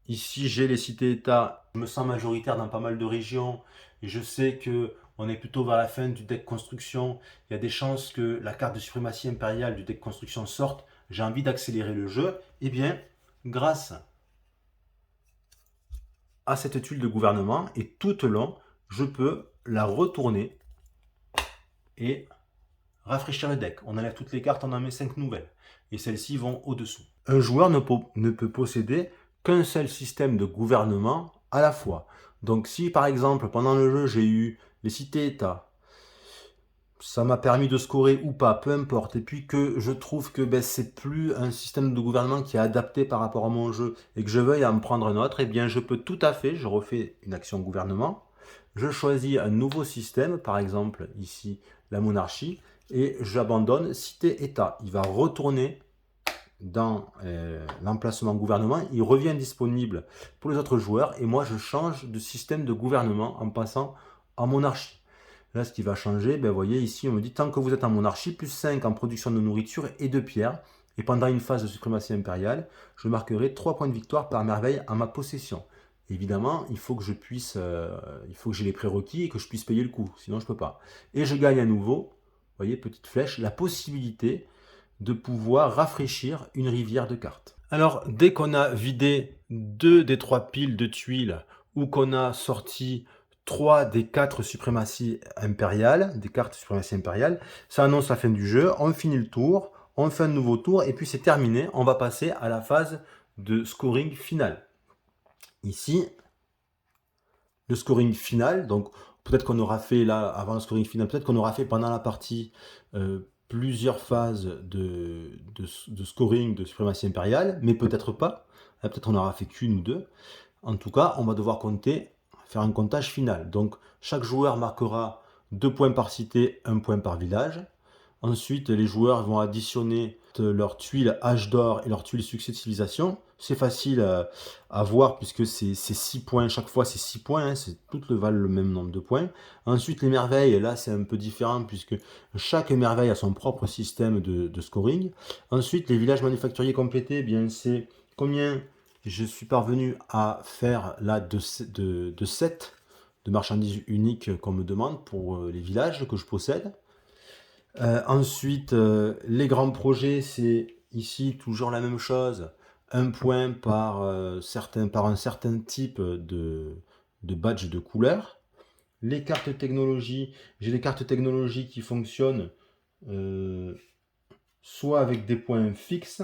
[SPEAKER 1] ici j'ai les cités-états, je me sens majoritaire dans pas mal de régions, et je sais que on est plutôt vers la fin du deck construction, il y a des chances que la carte de suprématie impériale du deck construction sorte, j'ai envie d'accélérer le jeu, et bien, grâce à cette tuile de gouvernement, et tout au long, je peux la retourner et rafraîchir le deck. On enlève toutes les cartes, on en met 5 nouvelles. Et celles-ci vont au-dessous. Un joueur ne peut posséder qu'un seul système de gouvernement à la fois. Donc si par exemple pendant le jeu j'ai eu les cités-états, ça m'a permis de scorer ou pas, peu importe, et puis que je trouve que c'est plus un système de gouvernement qui est adapté par rapport à mon jeu et que je veuille en prendre un autre, eh bien je peux tout à fait, je refais une action gouvernement, je choisis un nouveau système, par exemple ici la monarchie, et j'abandonne cité-état. Il va retourner dans l'emplacement gouvernement, il revient disponible pour les autres joueurs et moi je change de système de gouvernement en passant en monarchie. Là, ce qui va changer, vous voyez ici, on me dit tant que vous êtes en monarchie, plus 5 en production de nourriture et de pierres. Et pendant une phase de suprématie impériale, je marquerai 3 points de victoire par merveille en ma possession. Évidemment, il faut que je puisse, il faut que j'ai les prérequis et que je puisse payer le coup, sinon je ne peux pas. Et je gagne à nouveau, vous voyez, petite flèche, la possibilité de pouvoir rafraîchir une rivière de cartes. Alors, dès qu'on a vidé 2 des 3 piles de tuiles ou qu'on a sorti 3 des 4 suprématies impériales, des cartes suprématie impériale, ça annonce la fin du jeu, on finit le tour, on fait un nouveau tour et puis c'est terminé, on va passer à la phase de scoring final. Ici, le scoring final, donc peut-être qu'on aura fait là, avant le scoring final, peut-être qu'on aura fait pendant la partie plusieurs phases de scoring de suprématie impériale, mais peut-être pas. Peut-être on aura fait qu'une ou deux. En tout cas, on va devoir compter, faire un comptage final. Donc, chaque joueur marquera 2 points par cité, 1 point par village. Ensuite, les joueurs vont additionner leurs tuiles âge d'or et leurs tuiles succès de civilisation. C'est facile à voir puisque c'est 6 points, chaque fois c'est 6 points, toutes valent le même nombre de points. Ensuite, les merveilles, là c'est un peu différent puisque chaque merveille a son propre système de scoring. Ensuite, les villages manufacturiers complétés, c'est combien je suis parvenu à faire là de 7 de marchandises uniques qu'on me demande pour les villages que je possède. Ensuite, les grands projets, c'est ici toujours la même chose. Un point par un certain type de badge de couleur. Les cartes technologie, j'ai des cartes technologie qui fonctionnent soit avec des points fixes.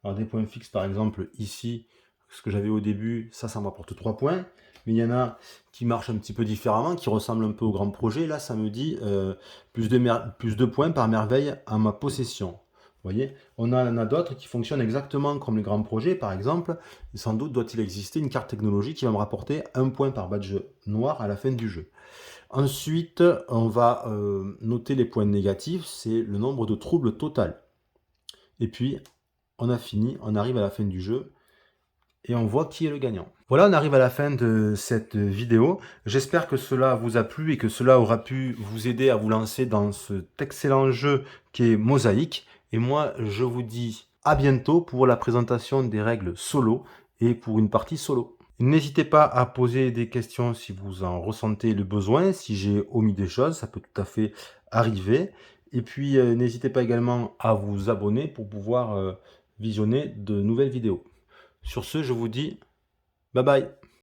[SPEAKER 1] Alors des points fixes, par exemple, ici, ce que j'avais au début, ça me rapporte 3 points. Mais il y en a qui marchent un petit peu différemment, qui ressemblent un peu au grand projet. Là, ça me dit plus de points par merveille à ma possession. Vous voyez, on en a d'autres qui fonctionnent exactement comme les grands projets. Par exemple, sans doute doit-il exister une carte technologie qui va me rapporter 1 point par badge noir à la fin du jeu. Ensuite, on va noter les points négatifs, c'est le nombre de troubles total. Et puis, on a fini, on arrive à la fin du jeu et on voit qui est le gagnant. Voilà, on arrive à la fin de cette vidéo. J'espère que cela vous a plu et que cela aura pu vous aider à vous lancer dans cet excellent jeu qui est Mosaïque. Et moi, je vous dis à bientôt pour la présentation des règles solo et pour une partie solo. N'hésitez pas à poser des questions si vous en ressentez le besoin, si j'ai omis des choses, ça peut tout à fait arriver. Et puis, n'hésitez pas également à vous abonner pour pouvoir visionner de nouvelles vidéos. Sur ce, je vous dis bye bye.